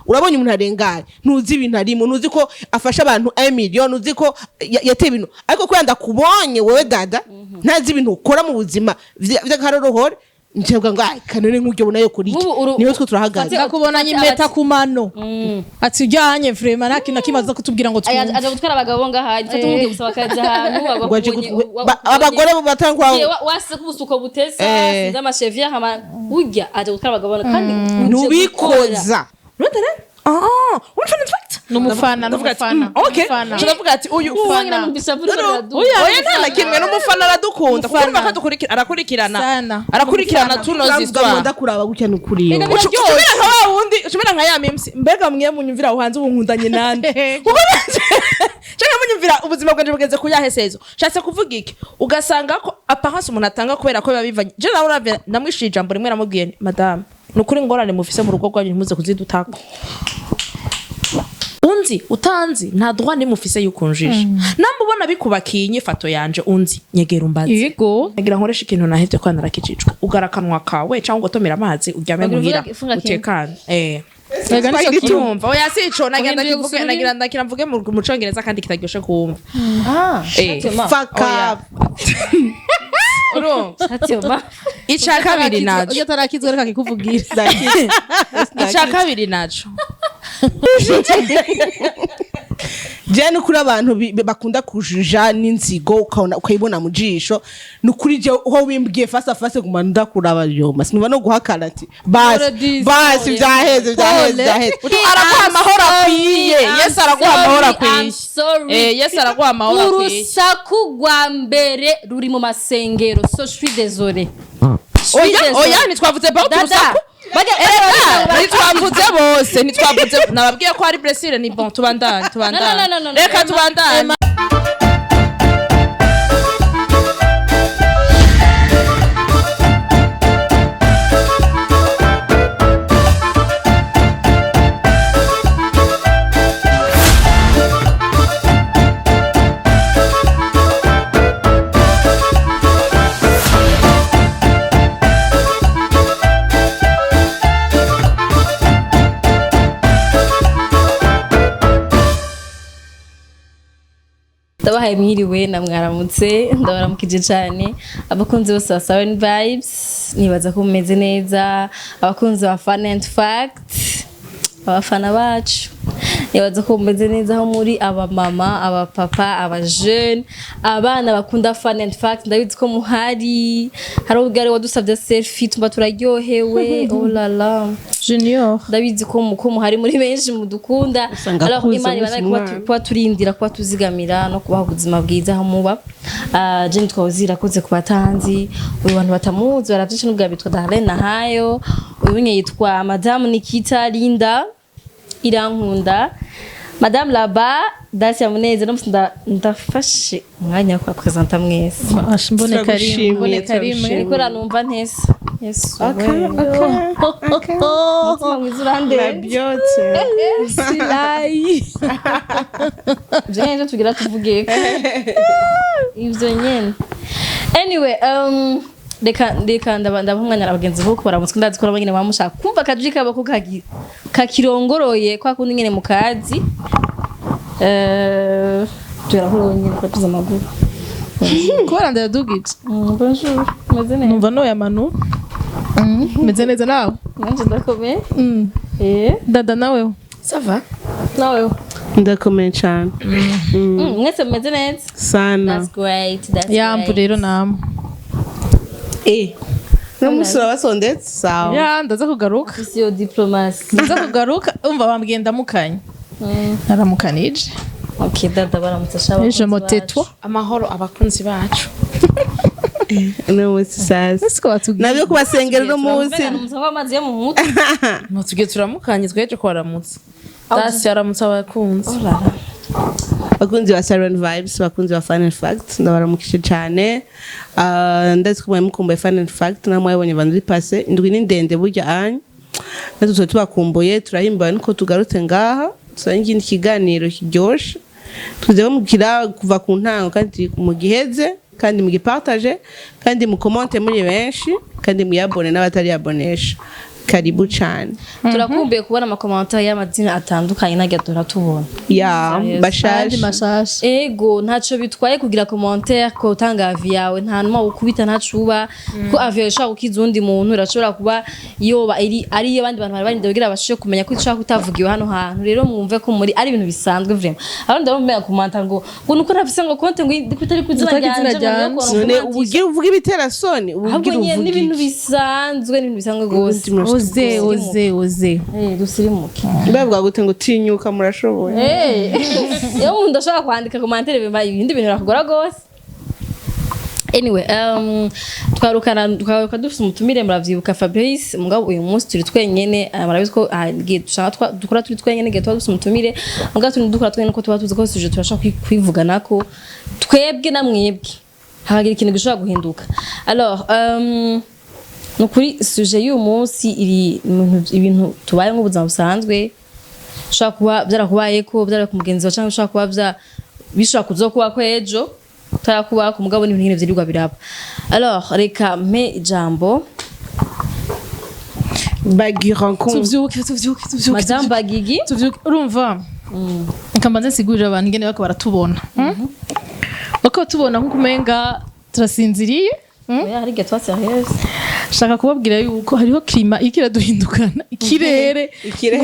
urabonye umuntu arengaye ntuzi ibintu arimo ntuzi ko afasha abantu 1 million ntuzi ko yateye ibintu ariko ko yanda kubonye wewe dada ntazi ibintu ukora mu buzima vy'akarorohore njebwa ngo kanone nk'ubyo bona yo kuri niho twe turahagaze nakubonanye impeta ku mano ati ujyanye vraiment nakina kimaze kutubwira ngo aje gutwara abagabo ngaha ifata umugiye gusaba kaza ahantu abagore batangwa wase kubusuko butesa z'amashevia hama ujya aje gutwara abagabo kandi ntubikoza numufana okay turavuga ati uyu ufana oya nta nakimwe n'umufana aradukunda kuko arakurikirana tunozi histoire ndakuraba gutya nukuriye ushobora nka wundi ushobora nka ya mimsi mbega mwe munyumvira uhanze ubunkundanye nande cyangwa munyumvira ubuzima bwanje bugeze kuyahesezo shatse kuvuga iki ugasanga ko apparence umuntu atanga kubera ko biba bivanye je nawe namwishije ijambo rimwe namubwiye madame nukuri ngorane mufise mu rugo rwanyu muze kuzidutaka unzi utanzi nta droit ni mufise yukunjije nambubona bikubakiye inyifato yanje unzi nyegera umbaze yego ngira nkoresha ikintu nahevye ko narakicicwa ugarakanwa kawe cyangwa ugotomera amazi uryame muhira utekane Ega nico cyumva oya sico nagenda kivuge nagira ndakira mvuge mu Congereza kandi kitaryoshe kumva fuck up Atioma ica kabiri naco iyo tarakizwe reka kikuvugira ica kabiri naco Jane kuri abantu bakunda kujuja n'inzigo ukayibona mu jisho nukuri je ho wimbwiye face à face kuma ndakuraba yoma sinuba no guhakana ati basi vyaheze araguha amahoro akwiye yes araguha amahoro akwiye yes araguha amahoro akwiye urusaku rwa mbere ruri mu masengero so je suis désolé oya nitwavuze ba urusaku nitwavuze bose nitwavuze nababwiye ko ari blessure ni bon tubandanye reka tubandanye ndabahaye mwiriwe na mwaramutse ndabaramukije cyane abakunzi bose ba Fun vibes nibaza ko mumeze neza abakunzi ba Fun&facts abafana bacu nibaza ko mumeze neza aho muri aba mama aba papa aba jeune abana bakunda Fun&facts ndabizi ko muhari hari ubware wadusabye selfie tumba turaryohewe oh la la junior ndabizi ko muhari muri benshi mudukunda alors imana ibana kuba turindira kuba tuzigamira no kubaha ubuzima bwiza aho muba je twawuzira koze kubatanzi uyu bantu batamuzi baravyishe n'ubwa bitwa Darlene hayo uyu nye yitwa Madame Nikita Linda irankunda Madame Laba Dacia Muneze no ndafashe umwanya kwa presenter mwese mbone Karim niko ranumva ntese yes okay mwizurande byotse silai je tugira tuvuge ivyo nyene anyway Deka ndabumwanya abagenzi bo baramutswe ndazi ko abanyene bamushaka kumva kajika bako kakirongoroye kwa kundi nyene mu kazi turahuro nyene kwa tuza maguru kubera ndadugije bonjour meze neza numva no ya manu meze neza nawe nanje ndakomeye dada nawe ça va nawe ndakomeye cyane mwese meze neza sana that's great yampu rero namwe namusura basondetse sawa ya ndaza kugaruka siyo diplomasi ndaza kugaruka umva bambwenda mukanye naramukanije okay dada baramutse shaba je motetwa amahoro abakunzi bacu no wese sasa nabyo kubasengera no munsi musaba amazi yo mu mutwe no tugiye turamukanye tweje ko baramutse dasi yaramutse abakunzi bakunzi ba Fun vibes bakunzi ba Fun&facts ndabaramukije cyane ndazi ko mukumbuye Fun&facts namwe yabonye bandri passe indwi ni ndende burya anye natwe tubakumbuye turahimbaye nuko tugarutse ngaha tusangiye ikiganiro kiryoshe tuze mukira kuva ku ntango kandi mu giheze kandi mugipartage kandi mu comment muri benshi kandi muyabone n'abatari yabonesha karibu cyane turakumbuye kubona amakomantere y'amazina atandukanye najya turatubona ya kandi bashaje mashasha ego ntacyo bitwaye kugira commentaire ko utanga avi yawe nta numa ukubita ntacuba ko avi yawe ishobora gukiza undi muntu irashobora kuba yoba ari abandi bantu bari barinda kugira bashobore kumenya ko ishobora kutavugiwe hano hantu rero mwumve ko muri ari ibintu bisanzwe vraiment abandi ndabumenya commentaire ngo nuko nafise ngo konte ngo kutari kuzina ryanje none ubugira uvuga ibiterasoni ubugira uvuga n'ibintu bisanzwe gose oze dusirimuke mbabwa gute ngo tinyuka murashoboye iyo umuntu ashobora kwandika commentaire bibaye ibindi bintu rakugora gose anyway twaruka dufite umutumire muravyibuka Fabrice mugabo uyu munsi turi twenyene murabizi ko dukora turi twenyene gihe tuba dufite umutumire mugabo turi dukora twenyene ko tuba tuzi ko suje turashaka kwivuganako twebwe na mwebwe hakagira ikintu gishobora guhinduka alors nukuri suje y'uyu munsi iri ibintu tubaye nk'ubuzima busanzwe ushobora kuba byarakubaye ko byarakubaye ku mugenzi wawe cyangwa ushobora kuba bishobora kuzokuba ko ejo utarakuba ku mugabo n'ibintu nk'ibyo byirirwa biraba alors reka mpe ijambo Bagi rencontre tuvyuke madame Bagigi urumva nkambanze nsigurira abantu ngene bako baratubona bako tubona nko kumenga turasinziriye hari gato sérieux shaka kubabwira yuko hariho klima ikira duhindukana ikirere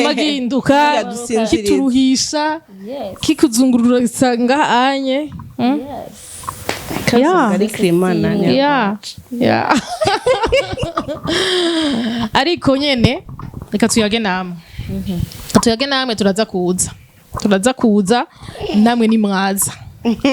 magihinduka kituruhisha kikuzungurura isanga anye ari klima nani ariko nyene reka tuyage namwe turaza kuza namwe ni mwaza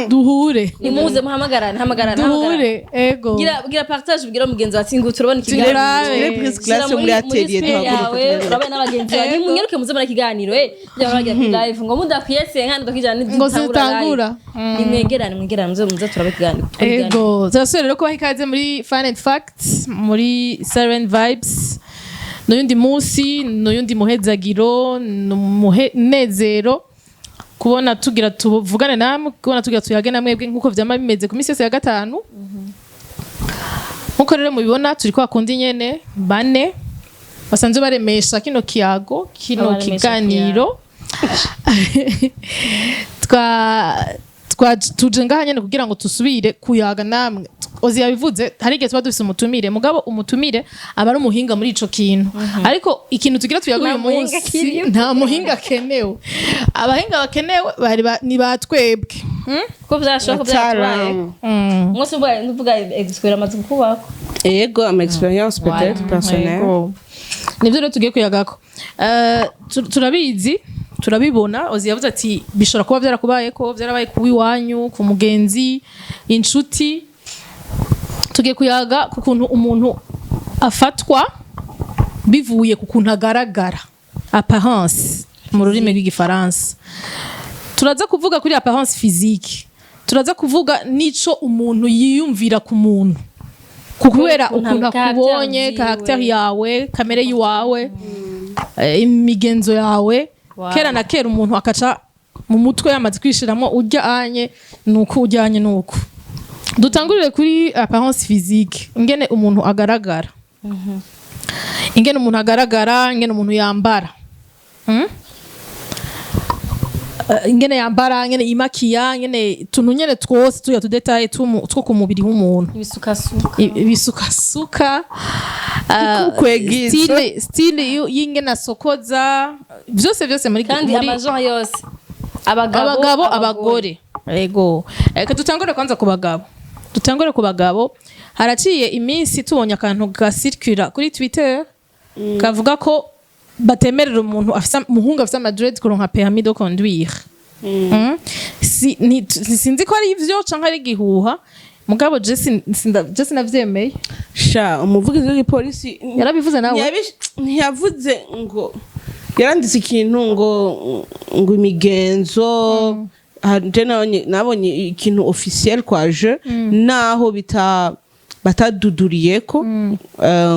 duhure nimuze muhamagarane duhure ego gira partage bwira mugenzi wa singu turabona ikiganiro prise classe muri atelier yawe urabe n'abagenzi bawe munyeruke muze muri ikiganiro byabagira kuri live ngo mudakwiye senga ndakijana ngo zitangura nimwegerane muze turabe ikiganiro ego zasore rero ko bahikaze muri Fun and Facts muri Siren Vibes n'undi munsi n'undi muhezagiro n'umunezero kubona tugira tuvugane namwe kubona tugira tuyage namwebwe nkuko vyama bimeze ku minsi yose ya gatanu nkuko rero mubibona turi kwa kundi nyene bane basanzwe baremesha kino kiyago kino kiganiro tuje ngaha nyene kugira ngo tusubire kuyaga namwe ozi yabivuze hari igihe tuba dufise umutumire mugabo umutumire aba ari umuhinga muri ico kintu ariko ikintu tugira tuyaga uyu munsi nta muhinga kenewe abahinga bakenewe ni batwebwe ko vyashoka byatwaye mwose mvuga experience amaze kubako ego ama experience peut-être personnelle nivyo rero tugiye kuyagako turabizi turabibona ozi yavuze ati bishobora kuba byarakubaye ko byarabaye kubi wanyu ku mugenzi inshuti tugiye kuyaga ku kuntu umuntu afatwa bivuye ku kuntu agaragara apparence mu rurimi rw'igifaransa turaza kuvuga kuri apparence physique turaza kuvuga nico umuntu yiyumvira ku muntu kubera ukuntu akubonye character yawe kamere yiwawe imigenzo yawe kera na kera umuntu akaca mu mutwe yamaze kwishiramo ujyanye nuko ujyanye nuko dutangurire kuri apparence physique ingene umuntu agaragara ingene umuntu agaragara ingene umuntu yambara ingene yambara ingene imakiya ingene tuntu nyene twose tuya tudetaye two ku mubiri w'umuntu ibisukasuka style y'ingene asokoza vyose muri kandi amajon yose abagabo abagore ego reka dutangure kwanza ku bagabo haraciye iminsi tubonye akantu gasirikira kuri Twitter kavuga ko batemerera umuntu umuhungu afite amadred kuronka permis de conduire sinzi ko ari ivyo canke ari gihuha mugabo je sinavyemeye sha umuvugizi w'ipolisi yarabivuze nawe ntiyavuze ngo yaranditse ikintu ngo imigenzo nabonye ikintu officiel kwaje naho bataduduriyeko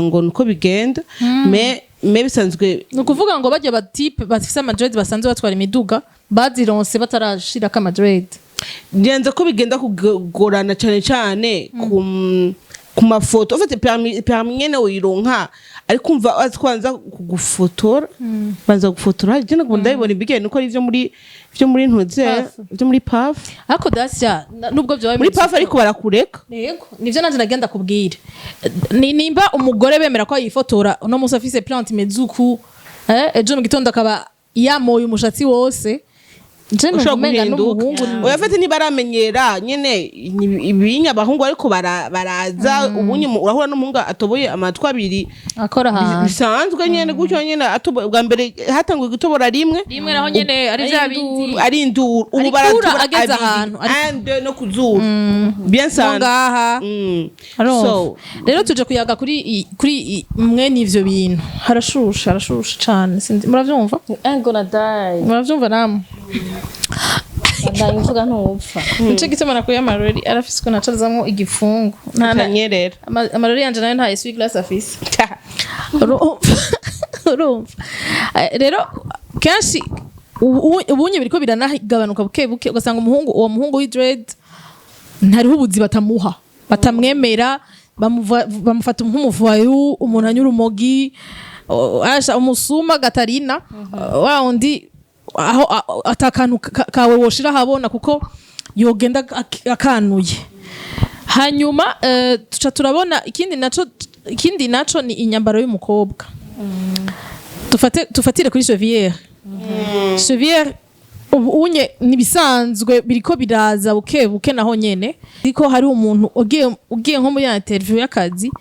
ngo nuko bigenda me bisanzwe nukuvuga ngo bajya batipe bafise amadred basanzwe batwara imiduga bazironse batarashirako amadred ngenza ko bigenda kugorana cyane ku mafoto ufite permis nyene uyironka ariko umva azikwanza kugufotora banza gufotora je nagomba ndabibona ibigeni uko ari ivyo muri ntuze ivyo muri paf ariko Dacia nubwo byo muri paf ariko barakureka yego nivyo nanje nagenda kubwira nimba umugore bemera ko yifotora uno musi afise plante mezuku ejo mu gitondo akaba yamoye umushatsi wose ushobora guhinduka uyafite ntibaramenyera nyene ibinya abahungu ariko baraza ubunye urahura n'umuhungu atoboye amatwi abiri akora hantu bisanzwe nyene gutyo nyene bwa mbere hatanguye gutobora rimwe naho nyene ari vya bindi ari induru ubu baratobora ageze ahantu ande no kuzuru bien sana ngaha so rero tuje kuyaga kuri mwe n'ivyo bintu harashusha cane muravyumva I'm gonna die muravyumva namwe ndayumvuga ntupfa nico gituma nakuye amarori arafise ko nacazamwo igifungo ntanyerera amarori yanje nayo nta essuie glace afise urumva rero kenshi ubunye biriko biranagabanuka buke buke ugasanga uwo muhungu w'idread ntariho ubuzi batamwemera bamufata nk'umuvayu umuntu anyura umogi umusuma gatarina wa undi aho atakantu kawe woshira habona kuko yogenda akanuye hanyuma tuca turabona ikindi naco ni inyambaro y'umukobwa tufatire kuri cheviere unye nibisanzwe biriko biraza buke naho nyene ariko hari umuntu ugiye nko muri interview y'akazi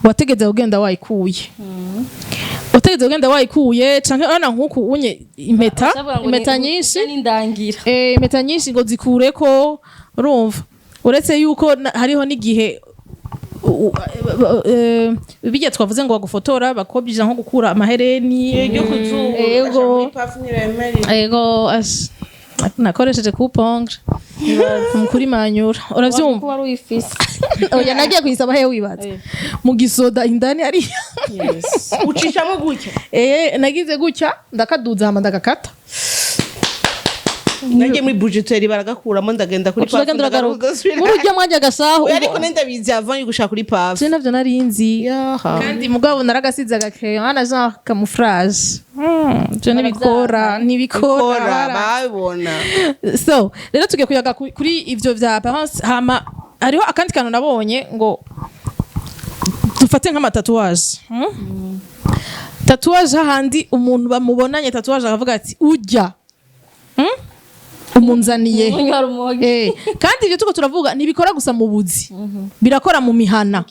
wategeza kugenda wayikuye utegeze kugenda wayikuye canke urana nkuko unye impeta nyinshi impeta nyinshi ngo zikureko urumva uretse yuko hariho n'igihe bijya twavuze ngo bagufotora bakobije nko gukura amahereni ego nakoresheje kupongre mukuri manyura uravyumva wari uyifise oya nagiye kuyisaba he wibaza mu gisoda indani ari ucishamo gutya nagize gutya ndakaduza hama ndagakata nagiye muri budgetary baragakuramo ndagenda kuri paf urujya mwajya gasaho ariko nenda bizi avanye gushaka kuri paf je navyo narinzi kandi mugabo naragasize agakeye ana Jean camouflage je nibikora babona so rero tugiye kuyaga kuri ivyo vya parents hama hariho akandi kantu nabonye ngo dufate nk'amatatuage tatuage hahandi umuntu bamubonanye tatuage akavuga ati ujya umunzaniye kandi ivyo tuko turavuga ntibikora gusa mu buzi birakora mu mihana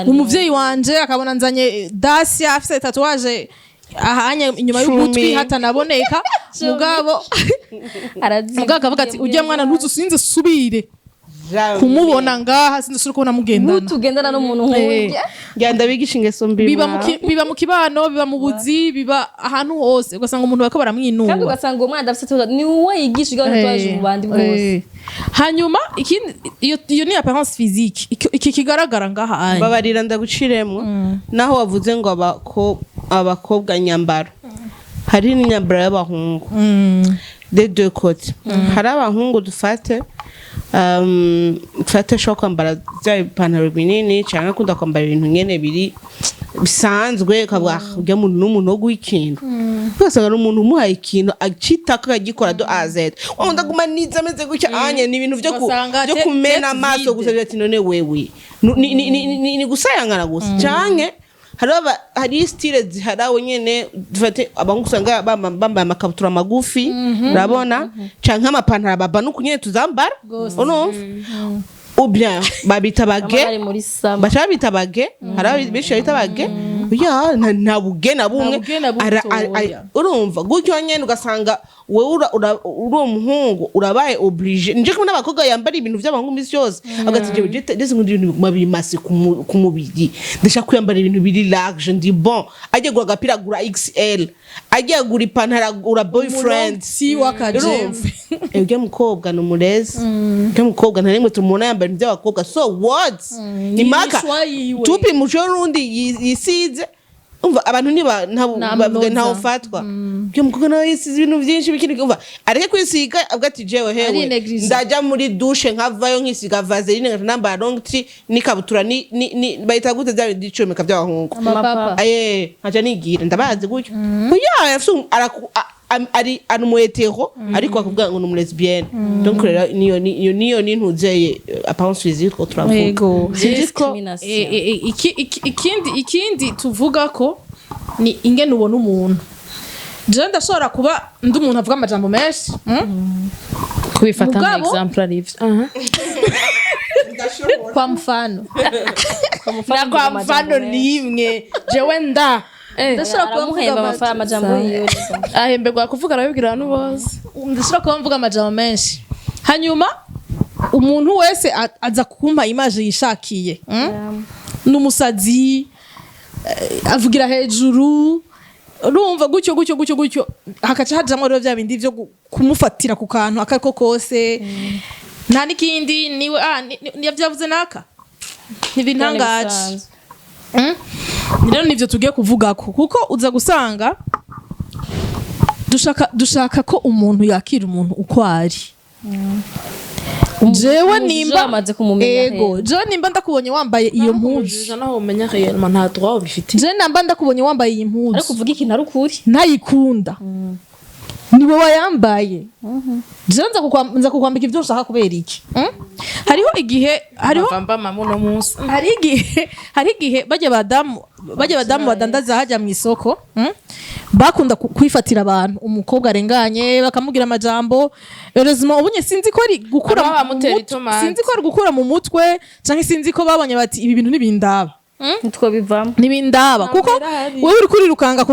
umuvyeyi wanje akabona nzanye Dacia afise tatuage ahanye inyuma y'ugutwi hatanaboneka mugabo akavuga ati ujya mwana ntuzusinze subire kumubona ngaha sindusura kubona mugendana tugendana n'umuntu nk'urya ngenda bigisha ingeso mbi biba mu kibano biba mu buzi biba ahantu hose ugasanga umuntu bako baramwinuba kandi ugasanga uwo mwana afite ni uwe yigisha ibyo twaje mu bandi bose hanyuma ikindi iyo ni apparence physique iki kigaragara ngaha anye babarira ndaguciremo naho wavuze ngo abakobwa nyambaro hari n'inyambaro y'abahungu de deux côtés hari abahungu dufate shobora kwambara bya ipantaro binini cyangwa akunda kwambara ibintu nyene biri bisanzwe ukabwa ujya n'umuntu wo guha ikintu ugasanga n'umuntu umuhaye ikintu acitako akagikora do a z wenda guma niza ameze gutya anye ni ibintu byo kumena amaso gusa ati none wewe ni gusayangana gusa canke hari style ziharawe nyene dufate abangu usanga bambaye amakabutura magufi urabona canke amapantaro baba nuko nyene tuzambara urumva ubya babita bage bacha babita bage hari benshi babita bage ya nta bugena bumwe urumva gutyo nyene ugasanga wewe uri umuhungu urabaye oblige nje ko n'abakobwa yambara ibintu by'abahungu misi yose agatije ndetse ngo ibintu mabimasi ku mubiri ndashaka kuyambara ibintu biri large ndi bon agiye gura agapira gura XL agiye gura ipantaro gura boyfriend si wakajevu ege mukobwa no murezi ege mukobwa nta rimwe tumubona yambara ibintu by'abakobwa so what ni maka tupi mujo rundi yisize umva abantu niba Namunoza. ntawo fatwa byo mukobwa nawe yisize ibintu byinshi bikindi umva areke kwisiga abwa ati jewe Ari hewe negligence. ndaja muri douche nkavayo nkisiga vaseline namba long tree n'ikabutura ni bayita gute bya bicomeka by'abahungu amapapa nkaja nigira ndabazi gutyo kuya yafu ari anumwetero ariko akubwa ngo numlesbienne donc rero niyo nintuzeye apparence physique ko turavuga yego Discrimination. ikindi tuvuga ko ni ingene ubona umuntu je ndashobora kuba ndi umuntu avuga amajambo menshi kubifata Mugabo- example arivyo kwa mfano na kwa mfano nimwe jewe ndashobora kuba aramuhemba mvuga amajambo yiwe ahemberwa kuvuga arabibwira abantu bose ndashobora kuba mvuga amajambo menshi hanyuma umuntu wese aza kumpa image yishakiye n'umusazi avugira hejuru urumva gutyo hakaca hajamwo rero bya bindi vyo kumufatira ku kantu akariko kose nta n'ikindi niwe nivyavuze naka ntibintangaje rero nivyo tugiye kuvugako kuko uza gusanga dushaka ko umuntu yakira umuntu uko ari jewe nimba amaze kumumenya ego jewe nimba ndakubonye wambaye iyo mpuzu naho umenya réellement nta droit ubifite jewe namba ndakubonye wambaye iyi mpuzu ariko uvuga ikintu ari ukuri ntayikunda niwe wayambaye jewe nza kukwambika ibyo ushaka kubera iki hariho igihe bamba mamu no munsi hari igihe bajya badamu badandaza hajya mu isoko bakunda kwifatira abantu umukobwa arenganye bakamubwira amajambo heureusement ubunye sinzi ko ari gukura sinzi ko ari gukura mu mutwe canke sinzi ko babonye bati ibi bintu nibindaba nitwo bivamo nibindaba kuko wewe uri kurirukanga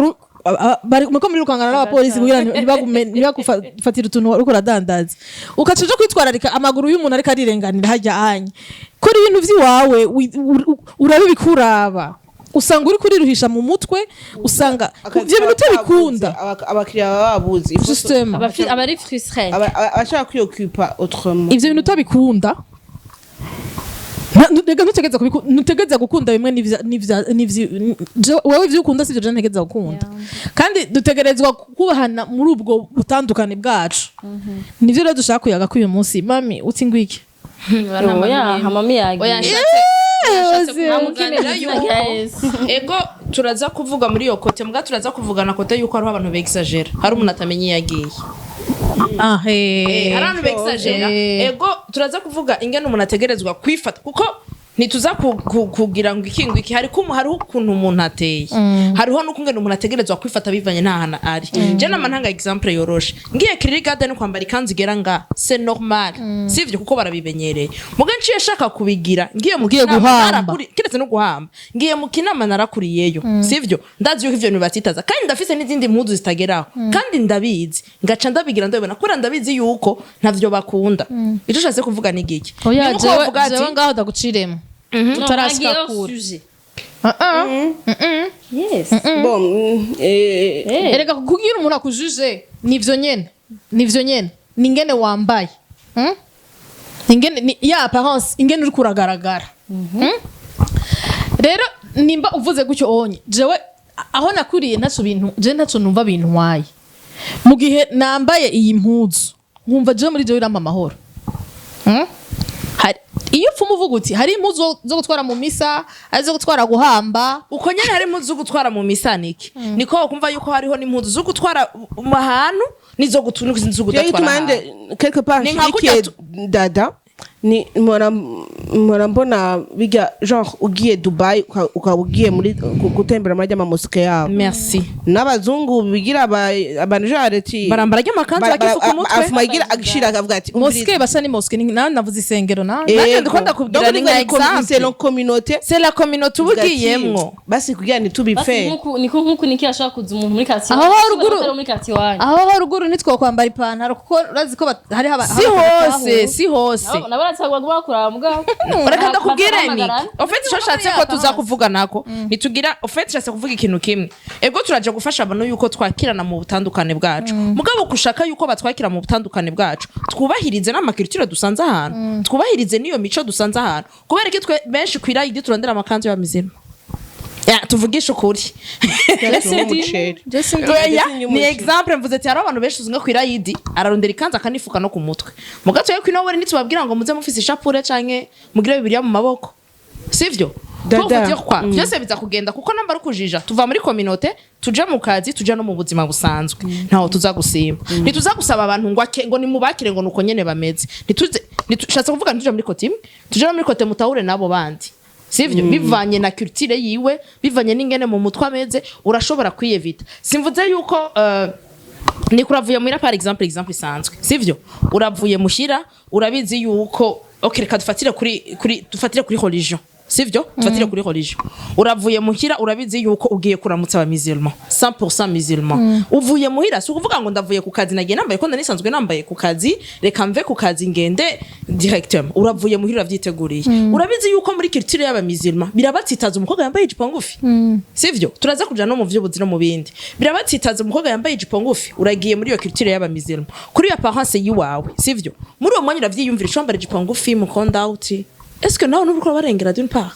muko murirukangana n'abapolisi kugira ntibagufatira utuntu uriko uradandaza ukaca uja kwitwararika amaguru y'umuntu ariko arirenganira hajya anye kora ibintu vy'iwawe urabibikuraba usanga uri kuriruhisha mu mutwe usanga ivyo bintu utabikunda abakiriya baba babuzi abari frustré abashaka kwiyokupa autrement ivyo bintu utabikunda ntutegeza gukunda bimwe wewe ivyo ukunda sivyo je ntegeza gukunda kandi dutegerezwa kubahana muri ubwo butandukane bwacu nivyo rero dushaka kuyaga ko uyu munsi mami uti ngwiki mami yagiye ego turaza kuvuga muri iyo kote mbwa turaza kuvugana kote yuko hariho abantu bexagera hari umuntu atamenye iyo yagiye hari abantu bexagera ego turaza kuvuga ingene umuntu ategerezwa kwifata kuko ntituza kugira ngo iki hariho ukuntu umuntu ateye hariho n'ukungene umuntu ategerezwa kwifata bivanye n'ahantu ari je nama ntanga example yoroshe ngiye kiriri garden kwambara ikanzu igera nga c'est normal sivyo kuko barabimenyereye muga nciye shaka kubigira ngiye mu kinama kiretse no guhamba ngiye mu kinama narakuriyeyo sivyo ndazi yuko ivyo bintu batitaza kandi ndafise n'izindi mpuzu zitageraho kandi ndabizi ngaca ndabigira ndabona kora ndabizi yuko ntavyo bakunda ico shase kuvuga n'igiki jewe ngaho ndaguciremo tutarashika kure yes erega kugira umuntu akujuje nivyo nyene ningene wambaye ingene ya apparence ingene uri kuragaragara rero nimba uvuze gutyo onye jewe aho nakuriye ntaco numva bintwaye mu gihe nambaye iyi mpuzu nkumva jewe muri jewe iramba amahoro iyo upfa umuvuga uti hari impuzu zo gutwara mu misa ari zo gutwara guhamba uko nyene hari impuzu zo gutwara mu misa niki niko ukumva yuko hariho n'impuzu zo gutwara mu hantu nizo gutatwara quelque part dada ni mora mbona bijya genre ugiye Dubai ukabugiye muri gutembera muri ama mosque yabo merci n'abazungu bigira abantu jareti barambara ry'amakanzu akifuka umutwe afumagira agishira akavuga ati mosque basa ni mosque navuze isengero nanjye ndikunda kubwira ni nka exemple c'est la communauté ubugiyemwo basi kugira ni tubife niko nikiyashaka kuza umuntu muri quartier aho haruguru nitwo kwambara ipantaro kuko urazi ko hari si hose nabaratagwa bakura mugabo reka ndakubwire ni ofete cyo shatse ko tuzakuvuga nako nitugira ofete cyase kuvuga ikintu kimwe ego turaje gufasha abantu yuko twakirana mu butandukane bwacu mugabo kushaka yuko batwakira mu butandukane bwacu twubahirize n'amakirikire dusanze ahantu twubahirize niyo mico dusanze ahantu kubera ko twe benshi kwira idi turandira amakanzu ya mizima tuvugisha ukuri ni example mvuze ati hari abantu benshi uzunga ku irayidi ararondera ikanzu akanifuka no ku mutwe mugato yo kwino wari nitubabwira ngo muze mufise ishapure canke mugire bibiliya mu maboko sivyo byose biza kugenda kuko namba ari kujija tuva muri communauté tuja mu kazi tuja no mu buzima busanzwe ntaho tuzagusimba ntituzagusaba abantu ngo ni mubakire ngo nuko nyene bameze ntushatse kuvuga ntuje muri kote imwe tuje no muri kote mutahure nabo bandi sivyo bivanye na culture yiwe bivanye n'ingene mu mutwe ameze urashobora kwiyevita simvuze yuko ni kuravuye muri par exemple isanzwe sivyo uravuye mushira urabizi yuko okay reka dufatire kuri religion sivyo tufatire kuri religion uravuye muhira urabizi yuko ugiye kuramutsa aba musulman 100% musulman uvuye muhira so kuvuga ngo ndavuye ku kazi nagiye nambaye ko ndanisanzwe nambaye ku kazi reka mve ku kazi ngende directement uravuye muhira ravyiteguriye urabizi yuko muri culture y'aba musulman birabatsitaza umukobwa yambaye ijipo ngufi sivyo turaza kuja no mu vy'ubuzi no mu bindi birabatsitaza umukobwa yambaye ijipo ngufi uragiye muri iyo culture y'aba musulman kuri ya parence yiwawe sivyo muri uwo mwanya uravyiyumvira ishambara ijipo ngufi mu condout. Est-ce que nawe n'uko barengera d'une part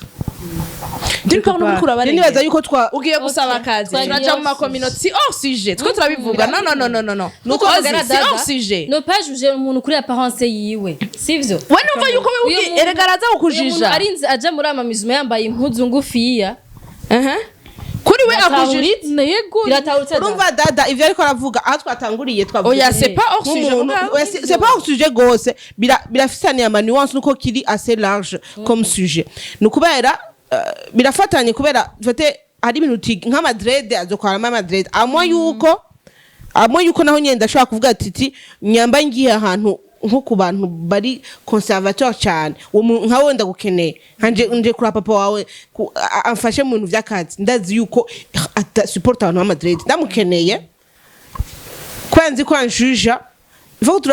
n'uko barengera nibaza yuko ugiye gusaba akazi turaja mu communauté hors sujet twe turabivuga non nuko hors sujet no pas juger umuntu kuri apparence yiwe sivyo we numva yuko we eregaraza ukujija arinze aja muri amamizuma yambaye impuzu ngufiya kuri we akujije yego urumva dada ivyo ariko aravuga aho twatanguriye twavuga oya c'est pas hors sujet c'est pas hors sujet gose birafitanye ama nuance nuko kiri assez large comme sujet nukubera birafatanye kubera fate hari ibintu nka Madrid azokwara Madrid amwe yuko naho nyenda ashaka kuvuga ati nyamba ngiye ahantu nko ku bantu bari conservateur cyane nka wenda gukeneye nje kuri papa wawe amfashe mu bintu vy'akazi ndazi yuko support abantu ba Madrid ndamukeneye kwanzi kwanjuja Faut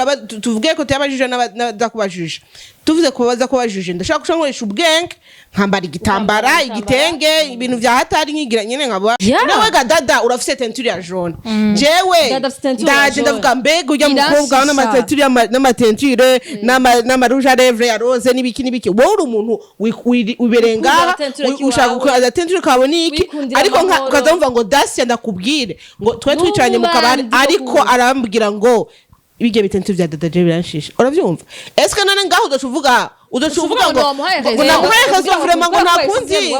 tuvuge ko tuyabajije n'abadakubajije tuvuze ko baza kubajije ndashaka kushankoresha ubwenge nkambara igitambara igitenge ibintu vya hatari nkigira nyene nkaba nawe gadada urafise tenture ya jaune jewe ndaje ndavuga mbega ujya mukobwa n'amatenture n'amarouge à lèvres ya rose n'ibiki wowe uri umuntu wiberenga ushaka gukora tenture kabone iki ariko ukazumva ngo Dacia ndakubwire ngo twe twicaranye mu kabari ariko arambwira ngo ibige bitente vya dada je biranshisha uravyumva eske none ngaho udocuvuga ngo namuherezo vraiment ngo nakunzi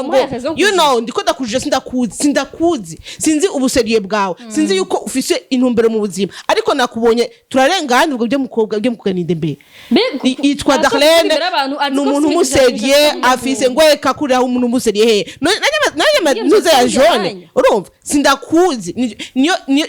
you know ndiko ndakujije sindakuzi sinzi ubuseriye bwawe sinzi yuko ufise intumbero mu buzima ariko nakubonye turarengana ubwo byo mukobwa byo mukuganinde mbe yitwa Darlene n'umuntu museriye afise ngweka kuri aho umuntu museriye he nanye nuze ya jaune urumva sindakuzi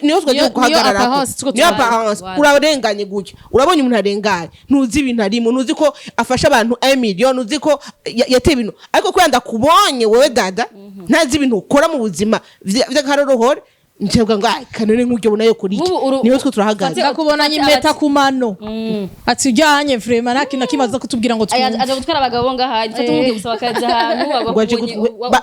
niyo twagiye guhagarara niyo apparence urarenganye gutyo urabonye umuntu arenganye ntuzi ibintu arimo ntuzi ko afasha abantu 1 million uzi ko yateye ibintu ariko kwenda kubonye wewe dada ntazi ibintu ukora mu buzima vy'akarorohore njebwa ngo kanone nk'ujye bonayo kuri iki niyo twe turahagaze nakubonanye impeta ku mano ati ujyanye vraiment nta kintu kimaze kutubwira ngo twumve aje gutwara abagabo ngaha mfata umwe gusaba kazi ahantu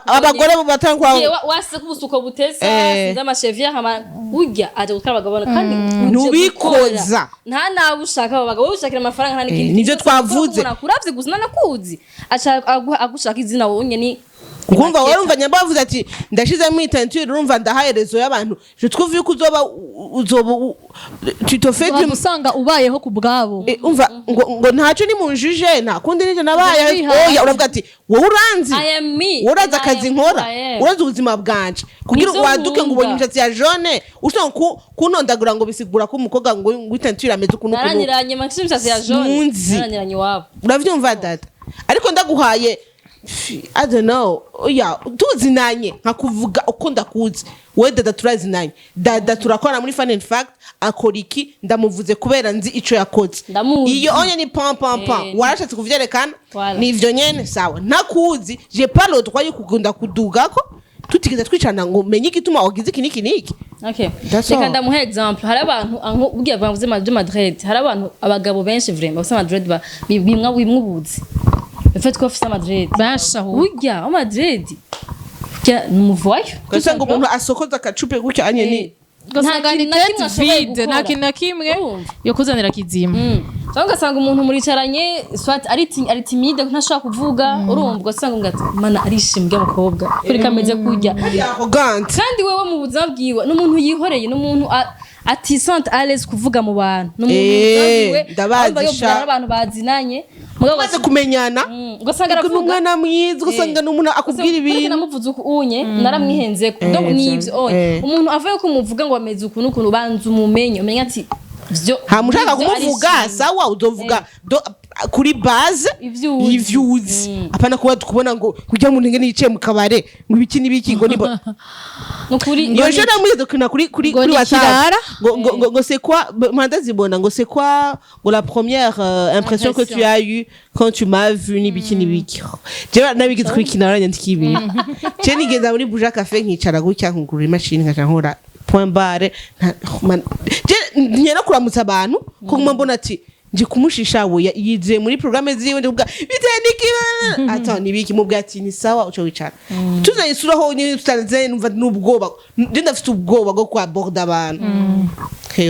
abagore batangwa wase kubusuko butesa sinza amashevier hama ujya aje gutwara abagabo kandi nubikoza nta nawe ushaka abagabo ushakira amafaranga nta n'ikindi nivyo twavuze kuravye gusa nakuzi acha agushaka izina wonye ni Ngumva warumva nyamba bavuze ati ndashize mu intenture urumva ndahayerezo y'abantu je twuvuye ko uzoba tutofete musanga ubayeho ku bwabo umva ngo ntaco ni munjije nta kundi nije nabaye oya uravuga ati wowe uranzi uraza akazi nkora uraza ubuzima bwanje kugira waduke ngo ubonye imishatsi ya jaune ushaka kunondagura ngo bisigura ko umukobwa ngo intenture ameze ukuntu naranyiranye makisi imishatsi ya jaune naranyiranye wabo uravyumva data ariko ndaguhaye I don't know oya tuzinanye nkakuvuga uko ndakuzi we dada turazinanye dada turakora muri Fun and Fact akora iki ndamuvuze kubera nzi ico yakoze iyo onye ni pam warashatse kuvyerekana nivyo nyene sawa nakuzi je parle twaye kugunda kudugako tutigeze twicana ngo menye igituma wagize iki okay reka ndamuhe example hari abantu ugiye bavuze Madrid hari abantu abagabo benshi vraiment basa Madrid bimwa ubuzi fait quoi ça Madrid basha ujya Madrid kya numuvoyo kusa ngo umuntu asokoza kacupe gutya anye ni ugasanga ni kintu na kimwe tete ashoboye vide gukora. nta kintu na kimwe Urumva? yo kuzanira kizima cyangwa ugasanga umuntu muricaranye swat ari timide ntashobora kuvuga urumva ugasanga ngati mana arishimye abakobwa kuri kameze kurya arrogant kandi wewe mu buzima bwiwe n'umuntu yihoreye n'umuntu atisante à l'aise kuvuga mu bantu n'umuntu ndabazisha abantu bazinanye mugabo maze kumenyana ugasanga aravuga umwana mwiza ugasanga n'umuntu akubwira ibintu namuvuze unye naramwihenze donc nivyo umuntu avuye ko muvuga ngo ameze ukuntu ukuntu banza umumenye umenya ati vyo hamushaka kumuvuga sawa uzovuga kuri base ivyuzi apana kuba tukubona ngo kujya mu ntenge niyicaye mu kabare ngo ibiki nibiki ngo nibo nukuri iyo je namwize dukina kuri WhatsApp ngo c'est quoi mandazibona ngo c'est quoi ngo la première impression que tu as eu quand tu m'as vu nibiki nibiki je nabigize kuri kinara nyandikibi je nigeza muri buja cafe nkicara gutya nkugura imashini nkaca nkora point barre je nyera kuramutsa abantu ko mbona ati nje kumushisha we yize muri programme ziwe ndavuga biteye niki ata nibiki mubwa ati ni sawa uco wicara tuzayisuraho ni tutanze numva n'ubwoba je ndafite ubwoba bwo kwa borda abantu